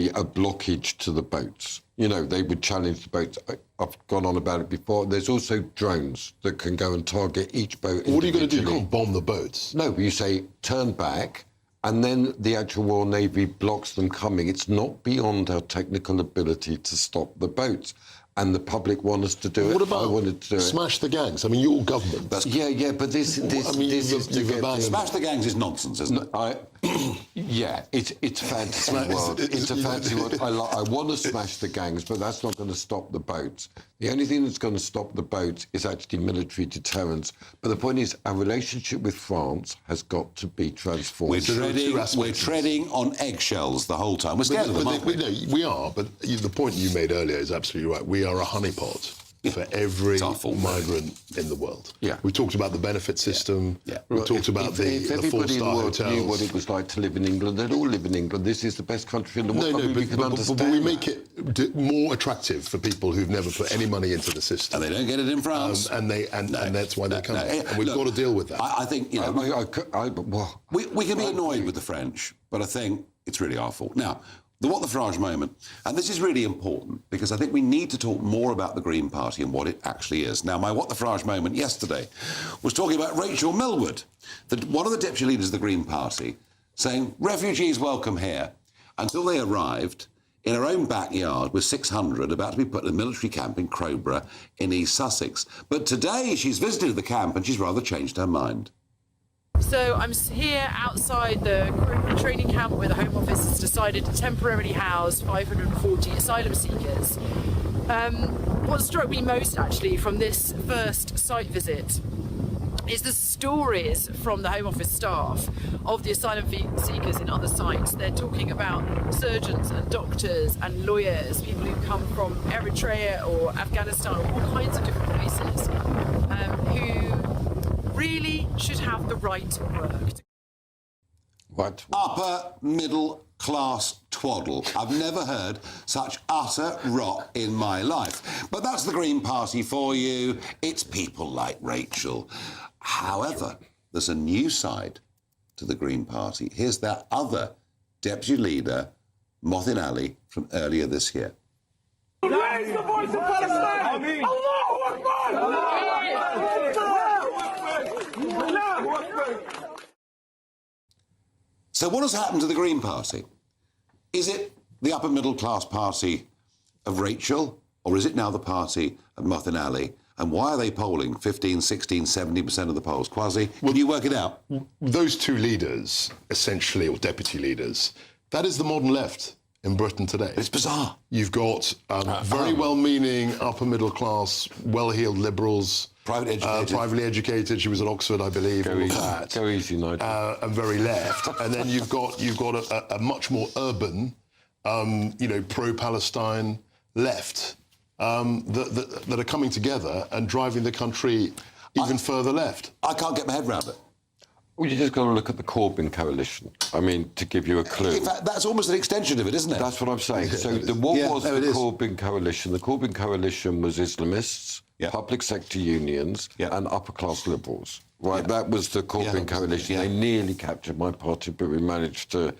a blockage to the boats. You know, they would challenge the boats. I've gone on about it before. There's also drones that can go and target each boat.
What are you going to do? You can't bomb the boats.
No, you say turn back, and then the actual Royal Navy blocks them coming. It's not beyond our technical ability to stop the boats. And the public want us to do it.
What about
I wanted to do
smash the gangs? I mean, your government.
Yeah, but this is
Smash the gangs is nonsense, isn't it?
Yeah, it's fantasy world. It's a fantasy world. I want to smash the gangs, but that's not going to stop the boats. The only thing that's going to stop the boats is actually military deterrence. But the point is, our relationship with France has got to be transformed.
We're treading on eggshells the whole time. We're scared of them, aren't we?
We are, but the point you made earlier is absolutely right. We are a honeypot for every migrant in the world.
Yeah.
We talked about the benefit system. Yeah. We talked about the
everybody in the
four-star
world
hotels.
knew what it was like to live in England. They'd all live in England. This is the best country in the world.
But we make it more attractive for people who've never put any money into the system.
And they don't get it in France.
And that's why they come. And we've got to deal with that.
I think, you know, we can be annoyed with the French, but I think it's really our fault. Now, the What the Farage moment, and this is really important because I think we need to talk more about the Green Party and what it actually is. Now, my What the Farage moment yesterday was talking about Rachel Millward, one of the deputy leaders of the Green Party, saying, refugees welcome here, until they arrived in her own backyard with 600 about to be put in a military camp in Crowborough in East Sussex. But today she's visited the camp and she's rather changed her mind.
So I'm here outside the Crowborough training camp where the Home Office has decided to temporarily house 540 asylum seekers. What struck me most actually from this first site visit is the stories from the Home Office staff of the asylum seekers in other sites. They're talking about surgeons and doctors and lawyers, people who come from Eritrea or Afghanistan or all kinds of different places, who really should have the right to work.
What?
Upper middle class twaddle. I've never heard such utter rot in my life. But that's the Green Party for you. It's people like Rachel. However, there's a new side to the Green Party. Here's their other deputy leader, Mothin Ali, from earlier this year.
Raise the voice of Palestine! Allahu Akbar!
So what has happened to the Green Party? Is it the upper middle class party of Rachel, or is it now the party of Mothin Ali? And why are they polling 15, 16, 70% of the polls? Kwasi, can you work it out?
Those two leaders, essentially, or deputy leaders, that is the modern left in Britain today.
It's bizarre.
You've got very well-meaning, upper-middle-class, well-heeled liberals. Privately educated. She was at Oxford, I believe.
Go easy, Nigel.
And very left. And then you've got a much more urban, pro-Palestine left that are coming together and driving the country even further left.
I can't get my head around it.
Well, you just got to look at the Corbyn coalition. I mean, to give you a clue.
In fact, that's almost an extension of it, isn't it?
That's what I'm saying. So what was the Corbyn coalition? The Corbyn coalition was Islamists, public sector unions, and upper-class liberals. Right, that was the Corbyn coalition. They nearly captured my party, but we managed to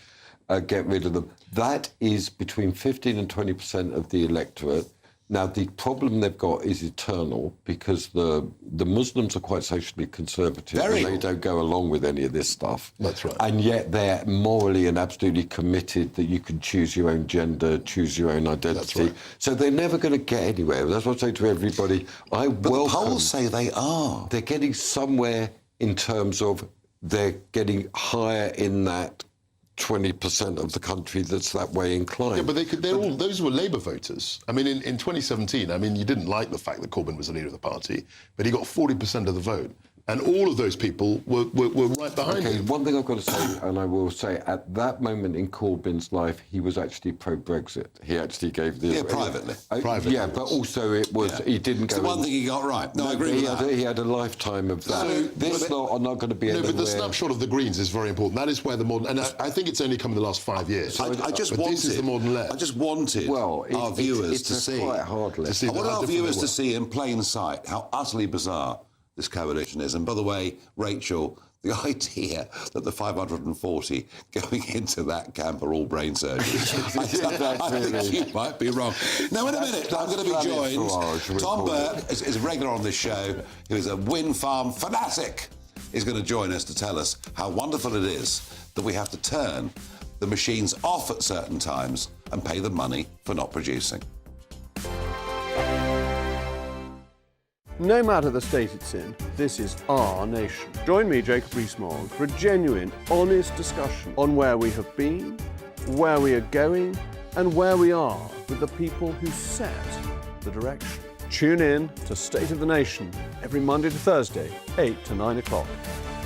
get rid of them. That is between 15 and 20% of the electorate. Now, the problem they've got is eternal because the Muslims are quite socially conservative and they don't go along with any of this stuff.
That's right.
And yet they're morally and absolutely committed that you can choose your own gender, choose your own identity.
That's right.
So they're never going to get anywhere. That's what I say to everybody.
But the polls say they are.
They're getting somewhere in terms of they're getting higher in that 20% of the country that's that way inclined.
Yeah, but those were Labour voters. I mean, in 2017, I mean, you didn't like the fact that Corbyn was the leader of the party, but he got 40% of the vote. And all of those people were right behind him.
One thing I've got to say, and I will say, at that moment in Corbyn's life, he was actually pro-Brexit. He actually gave the...
Yeah, privately.
Yeah, but also it was... He didn't go...
It's the one thing he got right. No, I agree with that.
He had a lifetime of that. I'm not going to be anywhere...
No, but the snapshot of the Greens is very important. That is where the modern... And I think it's only come in the last 5 years.
This is the modern left. I just wanted our viewers to see...
Quite hard list.
I want our viewers to see in plain sight how utterly bizarre this coalition is. And by the way, Rachel, the idea that the 540 going into that camp are all brain surgeons, I think you might be wrong. Now, in a minute, I'm going to be joined. Tom Burt is a regular on this show, who is a wind farm fanatic, is going to join us to tell us how wonderful it is that we have to turn the machines off at certain times and pay them money for not producing.
No matter the state it's in, this is our nation. Join me, Jacob Rees-Mogg, for a genuine, honest discussion on where we have been, where we are going, and where we are with the people who set the direction. Tune in to State of the Nation every Monday to Thursday, 8 to 9 o'clock.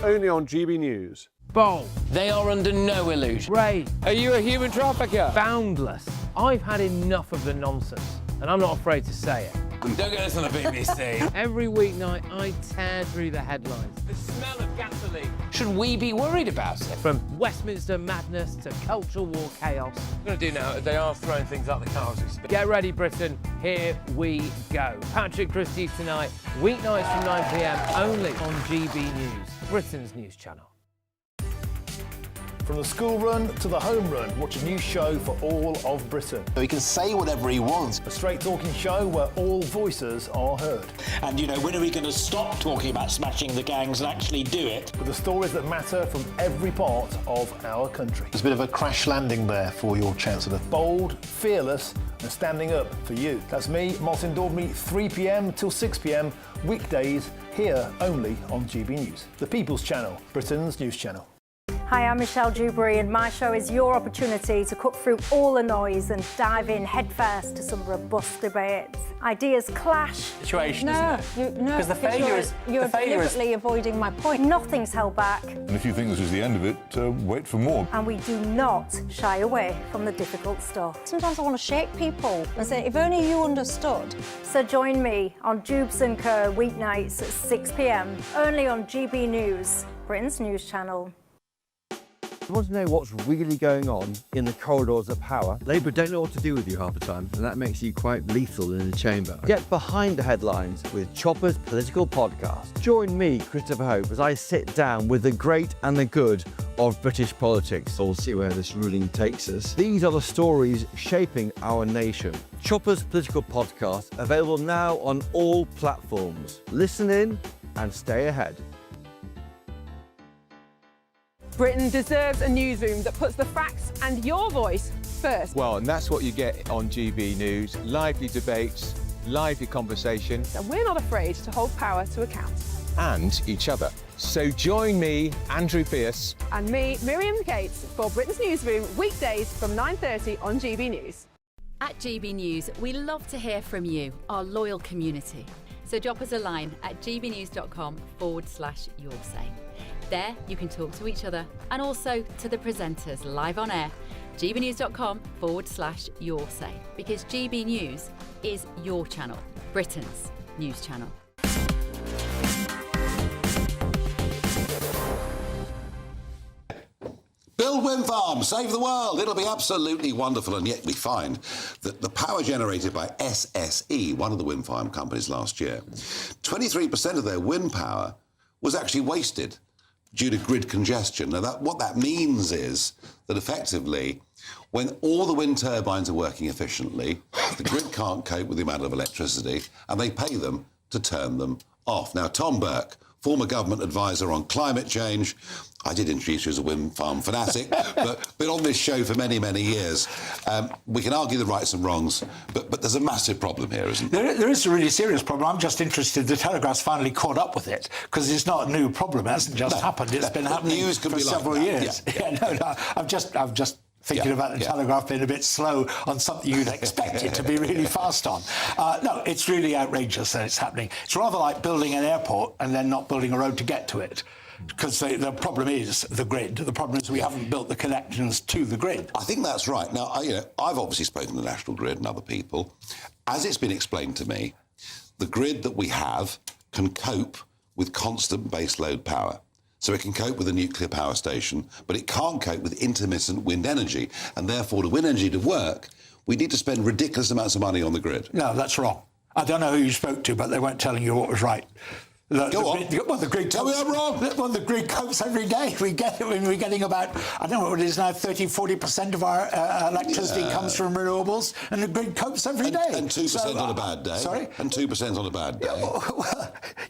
Only on GB News.
Bold. They are under no illusion. Ray. Are you a human trafficker? Boundless. I've had enough of the nonsense, and I'm not afraid to say it.
Don't get this on the BBC.
Every weeknight, I tear through the headlines.
The smell of gasoline. Should we be worried about it?
From Westminster madness to cultural war chaos.
What I'm going to do now is they are throwing things out the car as we speak.
Get ready, Britain. Here we go. Patrick Christie's tonight, weeknights from 9 p.m, only on GB News, Britain's news channel.
From the school run to the home run, watch a new show for all of Britain.
He can say whatever he wants.
A straight-talking show where all voices are heard.
And, you know, when are we going to stop talking about smashing the gangs and actually do it?
With the stories that matter from every part of our country.
There's a bit of a crash landing there for your Chancellor.
Bold, fearless and standing up for you. That's me, Martin Daubney, 3 p.m. till 6 p.m, weekdays, here only on GB News. The People's Channel, Britain's news channel.
Hi, I'm Michelle Dewberry, and my show is your opportunity to cut through all the noise and dive in headfirst to some robust debates. Ideas clash.
Situation,
No,
isn't it?
no,
Because the failure is
you're deliberately avoiding my point. Nothing's held back,
And if you think this is the end of it, wait for more.
and we do not shy away from the difficult stuff. Sometimes I want to shake people and say, if only you understood. So join me on Jubes & Co. weeknights at 6 p.m, only on GB News, Britain's news channel.
You want to know what's really going on in the corridors of power? Labour don't know what to do with you half the time, and that makes you quite lethal in the chamber. Get behind the headlines with Chopper's political podcast. Join me, Christopher Hope, as I sit down with the great and the good of British politics. We'll see where this ruling takes us. These are the stories shaping our nation. Chopper's political podcast, available now on all platforms. Listen in and stay ahead.
Britain deserves a newsroom that puts the facts and your voice first.
Well, and that's what you get on GB News. Lively debates, lively conversation.
And we're not afraid to hold power to account.
And each other. So join me, Andrew Pierce.
And me, Miriam Gates, for Britain's Newsroom, weekdays from 9:30 on GB News.
At GB News, we love to hear from you, our loyal community. So drop us a line at gbnews.com/yoursay. There, you can talk to each other and also to the presenters live on air. gbnews.com/yoursay, because GB News is your channel, Britain's news channel.
Build wind farms, save the world. It'll be absolutely wonderful. And yet we find that the power generated by SSE, one of the wind farm companies last year, 23% of their wind power was actually wasted due to grid congestion. Now, what that means is that effectively, when all the wind turbines are working efficiently, the grid can't cope with the amount of electricity, and they pay them to turn them off. Now, Tom Burke, former government advisor on climate change, I did introduce you as a wind farm fanatic, but been on this show for many, many years. We can argue the rights and wrongs, but there's a massive problem here, isn't there?
There is a really serious problem. I'm just interested the Telegraph's finally caught up with it, because it's not a new problem. It hasn't just happened. It's been happening
news can
for
be like
several
that.
years. No, I'm just thinking about the Telegraph being a bit slow on something you'd expect it to be really fast on. No, it's really outrageous that it's happening. It's rather like building an airport and then not building a road to get to it. Because the problem is the grid. The problem is we haven't built the connections to the grid.
I think that's right. Now, I've obviously spoken to National Grid and other people. As it's been explained to me, the grid that we have can cope with constant baseload power. So it can cope with a nuclear power station, but it can't cope with intermittent wind energy. And therefore, the wind energy to work, we need to spend ridiculous amounts of money on the grid.
No, that's wrong. I don't know who you spoke to, but they weren't telling you what was right.
Go on.
The grid
Tell me I'm wrong.
Well, the grid copes every day. We get it when we're getting about, I don't know what it is now, 30-40% of our electricity comes from renewables, and the grid copes every day.
And 2% on a bad day.
Sorry?
And 2% on a bad day.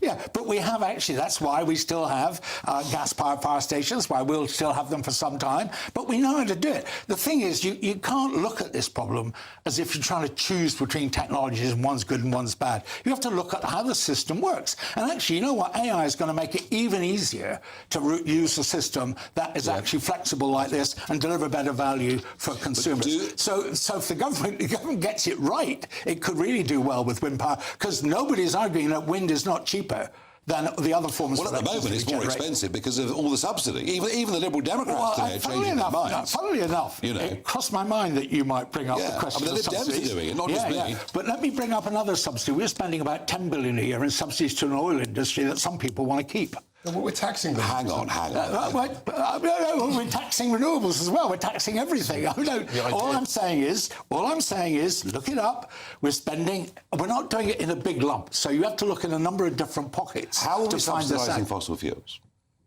Yeah, but we have actually, that's why we still have gas-powered power stations, why we'll still have them for some time, but we know how to do it. The thing is, you can't look at this problem as if you're trying to choose between technologies and one's good and one's bad. You have to look at how the system works. And actually, you know what? AI is going to make it even easier to use a system that is actually flexible like this and deliver better value for consumers. So if the government gets it right, it could really do well with wind power, because nobody's arguing that wind is not cheaper than the other forms of electricity.
Well, at the moment, it's more expensive because of all the subsidy. Even the Liberal Democrats today are changing their minds.
Funnily enough, it crossed my mind that you might bring up the question of subsidies.
The Dems are doing it, not just me.
But let me bring up another subsidy. We're spending about $10 billion a year in subsidies to an oil industry that some people want to keep.
Well, we're taxing them.
Hang on.
We're taxing renewables as well. We're taxing everything. All I'm saying is, look it up. We're not doing it in a big lump. So you have to look in a number of different pockets.
How are we subsidising fossil fuels?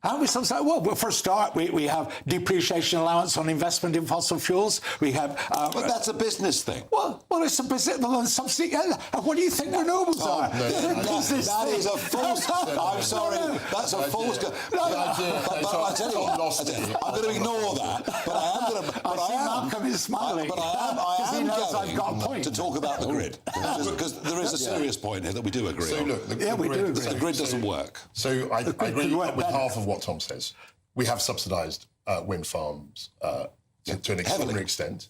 How we subsidize? Well, for a start, we have depreciation allowance on investment in fossil fuels. We have...
but that's a business thing.
Well, it's a business... Well, subsidy... What do you think renewables are?
That is a false... I'm sorry. That's a false... But I tell you what, I'm going to ignore that. But I am going to...
I see Malcolm is smiling.
But I am going to talk about the grid. Because there is a serious point here that we do agree on.
So look,
we do agree.
The grid doesn't work.
So I agree with half of what Tom says. We have subsidised wind farms to an extraordinary extent.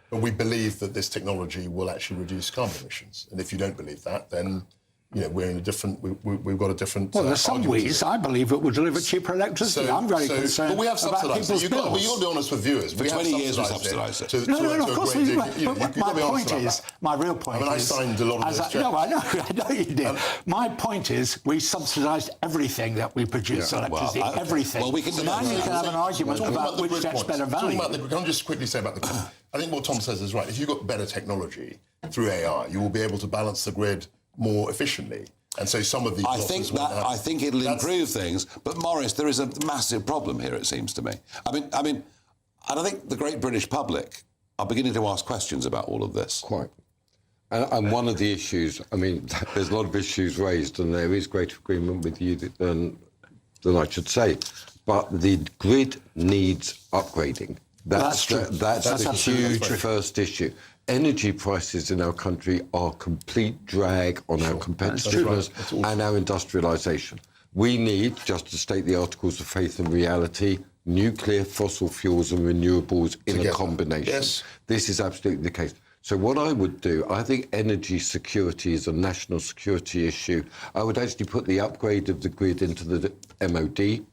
But we believe that this technology will actually reduce carbon emissions. And if you don't believe that, then we're in a different. We've got a different.
Well, there's some ways I believe it will deliver cheaper electricity. I'm very concerned.
But we have
about
subsidised
people's
it.
bills.
You've got to be honest with viewers.
For 20 years we subsidised it.
No, of course we do. My point is, my real point is.
I signed a lot of those checks.
No, I know you did. My point is, we subsidised everything that we produce electricity, everything.
Well, we can.
So now you can have an argument about which gets better value.
Can I just quickly say about the grid? I think what Tom says is right. If you've got better technology through AI, you will be able to balance the grid more efficiently. And so some of these.
I think it'll improve things, but Maurice, there is a massive problem here. It seems to me. I mean, and I think the great British public are beginning to ask questions about all of this.
Quite. And one of the issues, I mean, there's a lot of issues raised, and there is greater agreement with you than I should say. But the grid needs upgrading. That's the huge first issue. Energy prices in our country are complete drag on our competitiveness and our industrialisation. We need, just to state the articles of faith and reality, nuclear, fossil fuels and renewables in a combination. Yes. This is absolutely the case. So what I would do, I think energy security is a national security issue. I would actually put the upgrade of the grid into the MOD,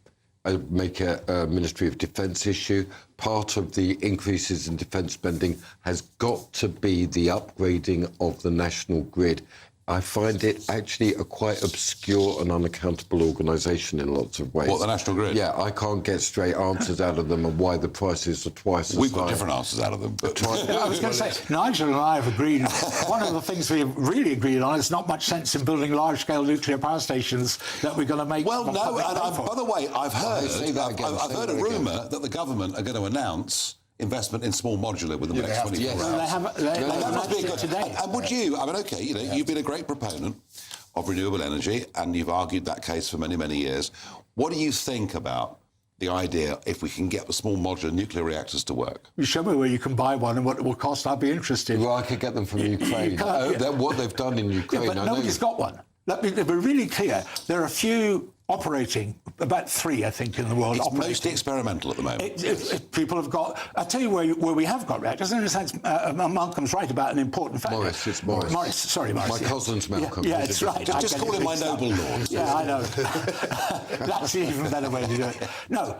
make a Ministry of Defence issue. Part of the increases in defence spending has got to be the upgrading of the national grid. I find it actually a quite obscure and unaccountable organisation in lots of ways.
What, the National Grid?
Yeah, I can't get straight answers out of them on why the prices are twice as high.
We've got different answers out of them. But
I was going to say, Nigel and I have agreed, one of the things we've really agreed on is not much sense in building large-scale nuclear power stations that we're going to make...
Well, no, and by the way, I've heard a rumour that the government are going to announce investment in small modular within the next 24 hours. That must be a good today. And would you, I mean, OK, you've been a great proponent of renewable energy and you've argued that case for many, many years. What do you think about the idea if we can get the small modular nuclear reactors to work?
You show me where you can buy one and what it will cost, I'd be interested.
Well, I could get them from Ukraine. What they've done in Ukraine...
Yeah, but nobody's got one. Let me be really clear. There are a few operating, about 3, I think, in the world.
It's mostly experimental at the moment.
People have got... I'll tell you where we have got reactors. In a sense, Malcolm's right about an important fact.
It's Maurice.
Sorry, Maurice.
My cousin's Malcolm.
Yeah, it's right.
Just call him my noble lord.
Yeah, I know. That's the even better way to do it. No,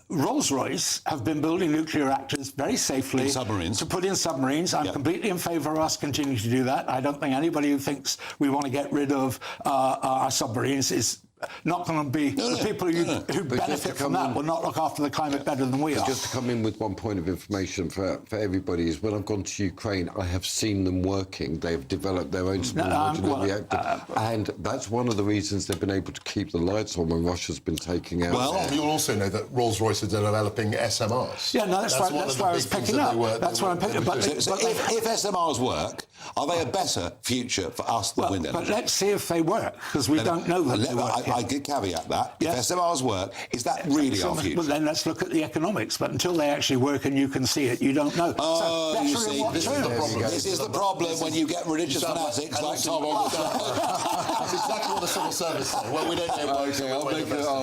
Rolls-Royce have been building nuclear reactors very safely...
In submarines.
...to put in submarines. I'm completely in favour of us continuing to do that. I don't think anybody who thinks we want to get rid of our submarines is... not going to be the people who benefit from that will not look after the climate better than we are.
Just to come in with one point of information for everybody is when I've gone to Ukraine, I have seen them working. They've developed their own small modular reactor. And that's one of the reasons they've been able to keep the lights on when Russia's been taking out.
Well, you'll also know that Rolls-Royce are developing SMRs.
Yeah, no, that's why I was picking up. That's why I'm picking up.
So if SMRs work, are they a better future for us than wind energy?
But let's see if they work, because we don't know that they work.
I did caveat that. If SMRs work, is that really our future?
Well, then let's look at the economics. But until they actually work and you can see it, you don't know.
Oh, you see, this is the problem when you get religious fanatics like Tom.
That's exactly what the civil service say. Well, we don't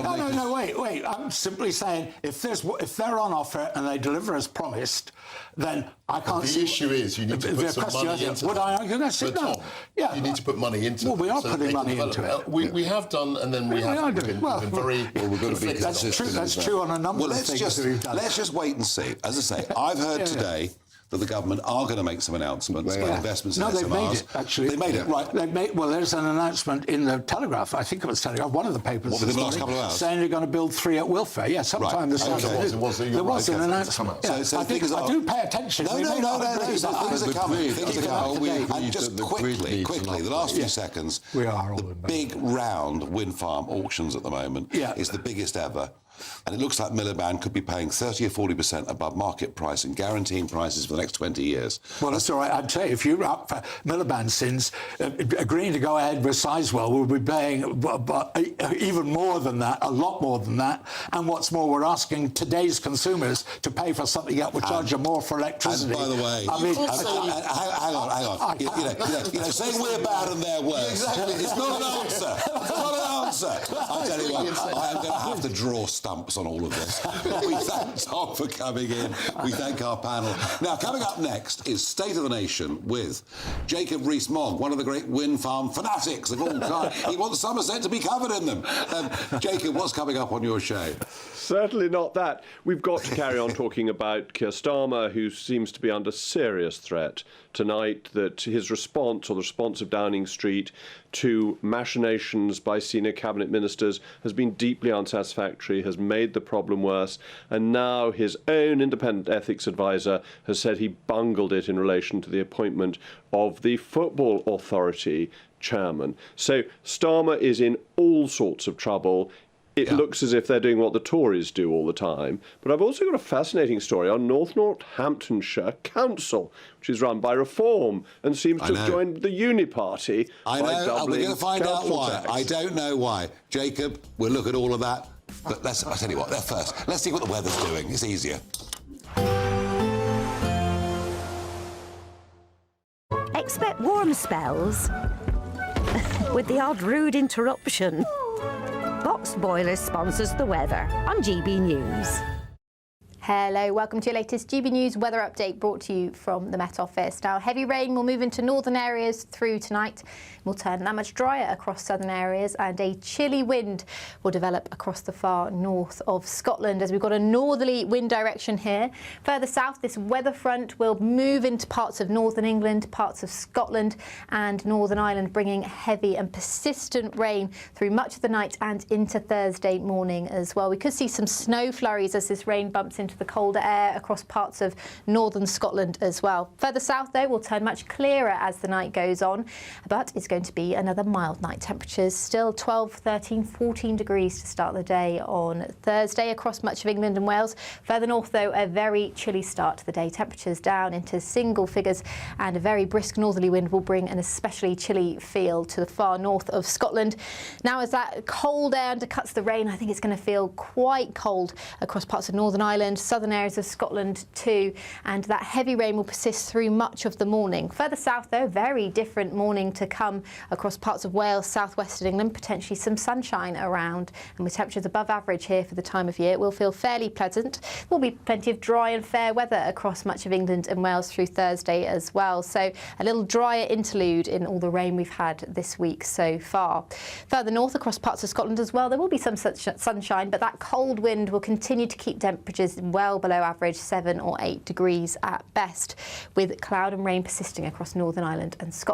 know.
No, wait. I'm simply saying if they're on offer and they deliver as promised, then I can't see...
The issue is you need to put some money into it.
Would I argue that? No.
Yeah, you need to put money into it.
Well, we are putting money into it.
We have done, and then we have been very...
we're going to be
That's true on a number of things that we've done.
Let's just wait and see. As I say, I've heard today that the government are going to make some announcements about investments in SMRs.
No, they've made it, actually.
They made it?
Right. Well, there's an announcement in the Telegraph, I think it was Telegraph, one of the papers
within the last couple of hours?
saying they're going to build 3 at Wilfair. Yeah, sometime this afternoon. There was an announcement. I do pay attention.
No. Things are coming. And just quickly, the last few seconds, the big round wind farm auctions at the moment is the biggest ever. And it looks like Miliband could be paying 30 or 40% above market price and guaranteeing prices for the next 20 years.
Well, that's all right. I'd say if you're up for Miliband sins, agreeing to go ahead with Sizewell, we'll be paying even more than that, a lot more than that. And what's more, we're asking today's consumers to pay for something that will charge them more for electricity.
And by the way, hang on. Saying we're bad and they're worse. It's not an answer. It's not an answer. I tell you what, I am going to have to draw stumps on all of this. We thank Tom for coming in. We thank our panel. Now, coming up next is State of the Nation with Jacob Rees-Mogg, one of the great wind farm fanatics of all time. He wants Somerset to be covered in them. Jacob, what's coming up on your show?
Certainly not that. We've got to carry on talking about Keir Starmer, who seems to be under serious threat tonight, that his response, or the response of Downing Street, to machinations by senior cabinet ministers has been deeply unsatisfactory, has made the problem worse, and now his own independent ethics advisor has said he bungled it in relation to the appointment of the Football Authority chairman. So Starmer is in all sorts of trouble. It looks as if they're doing what the Tories do all the time. But I've also got a fascinating story on Northamptonshire Council, which is run by Reform and seems to have joined the Uni Party.
I know, and we're going to find out why.
Tax.
I don't know why. Jacob, we'll look at all of that. But I'll tell you what, they're first. Let's see what the weather's doing. It's easier.
Expect warm spells with the odd rude interruption. Box Boilers sponsors the weather on GB News.
Hello, welcome to your latest GB News weather update brought to you from the Met Office. Now, heavy rain will move into northern areas through tonight. Will turn that much drier across southern areas, and a chilly wind will develop across the far north of Scotland as we've got a northerly wind direction here. Further south, this weather front will move into parts of northern England, parts of Scotland and Northern Ireland, bringing heavy and persistent rain through much of the night and into Thursday morning as well. We could see some snow flurries as this rain bumps into the colder air across parts of northern Scotland as well. Further south, though, will turn much clearer as the night goes on, but it's going to be another mild night. Temperatures still 12, 13, 14 degrees to start the day on Thursday across much of England and Wales. Further north, though, a very chilly start to the day. Temperatures down into single figures, and a very brisk northerly wind will bring an especially chilly feel to the far north of Scotland. Now, as that cold air undercuts the rain, I think it's going to feel quite cold across parts of Northern Ireland, southern areas of Scotland too, and that heavy rain will persist through much of the morning. Further south, though, very different morning to come across parts of Wales, southwestern England, potentially some sunshine around, and with temperatures above average here for the time of year, it will feel fairly pleasant. There will be plenty of dry and fair weather across much of England and Wales through Thursday as well, so a little drier interlude in all the rain we've had this week so far. Further north across parts of Scotland as well, there will be some sunshine, but that cold wind will continue to keep temperatures well below average, 7 or 8 degrees at best, with cloud and rain persisting across Northern Ireland and Scotland.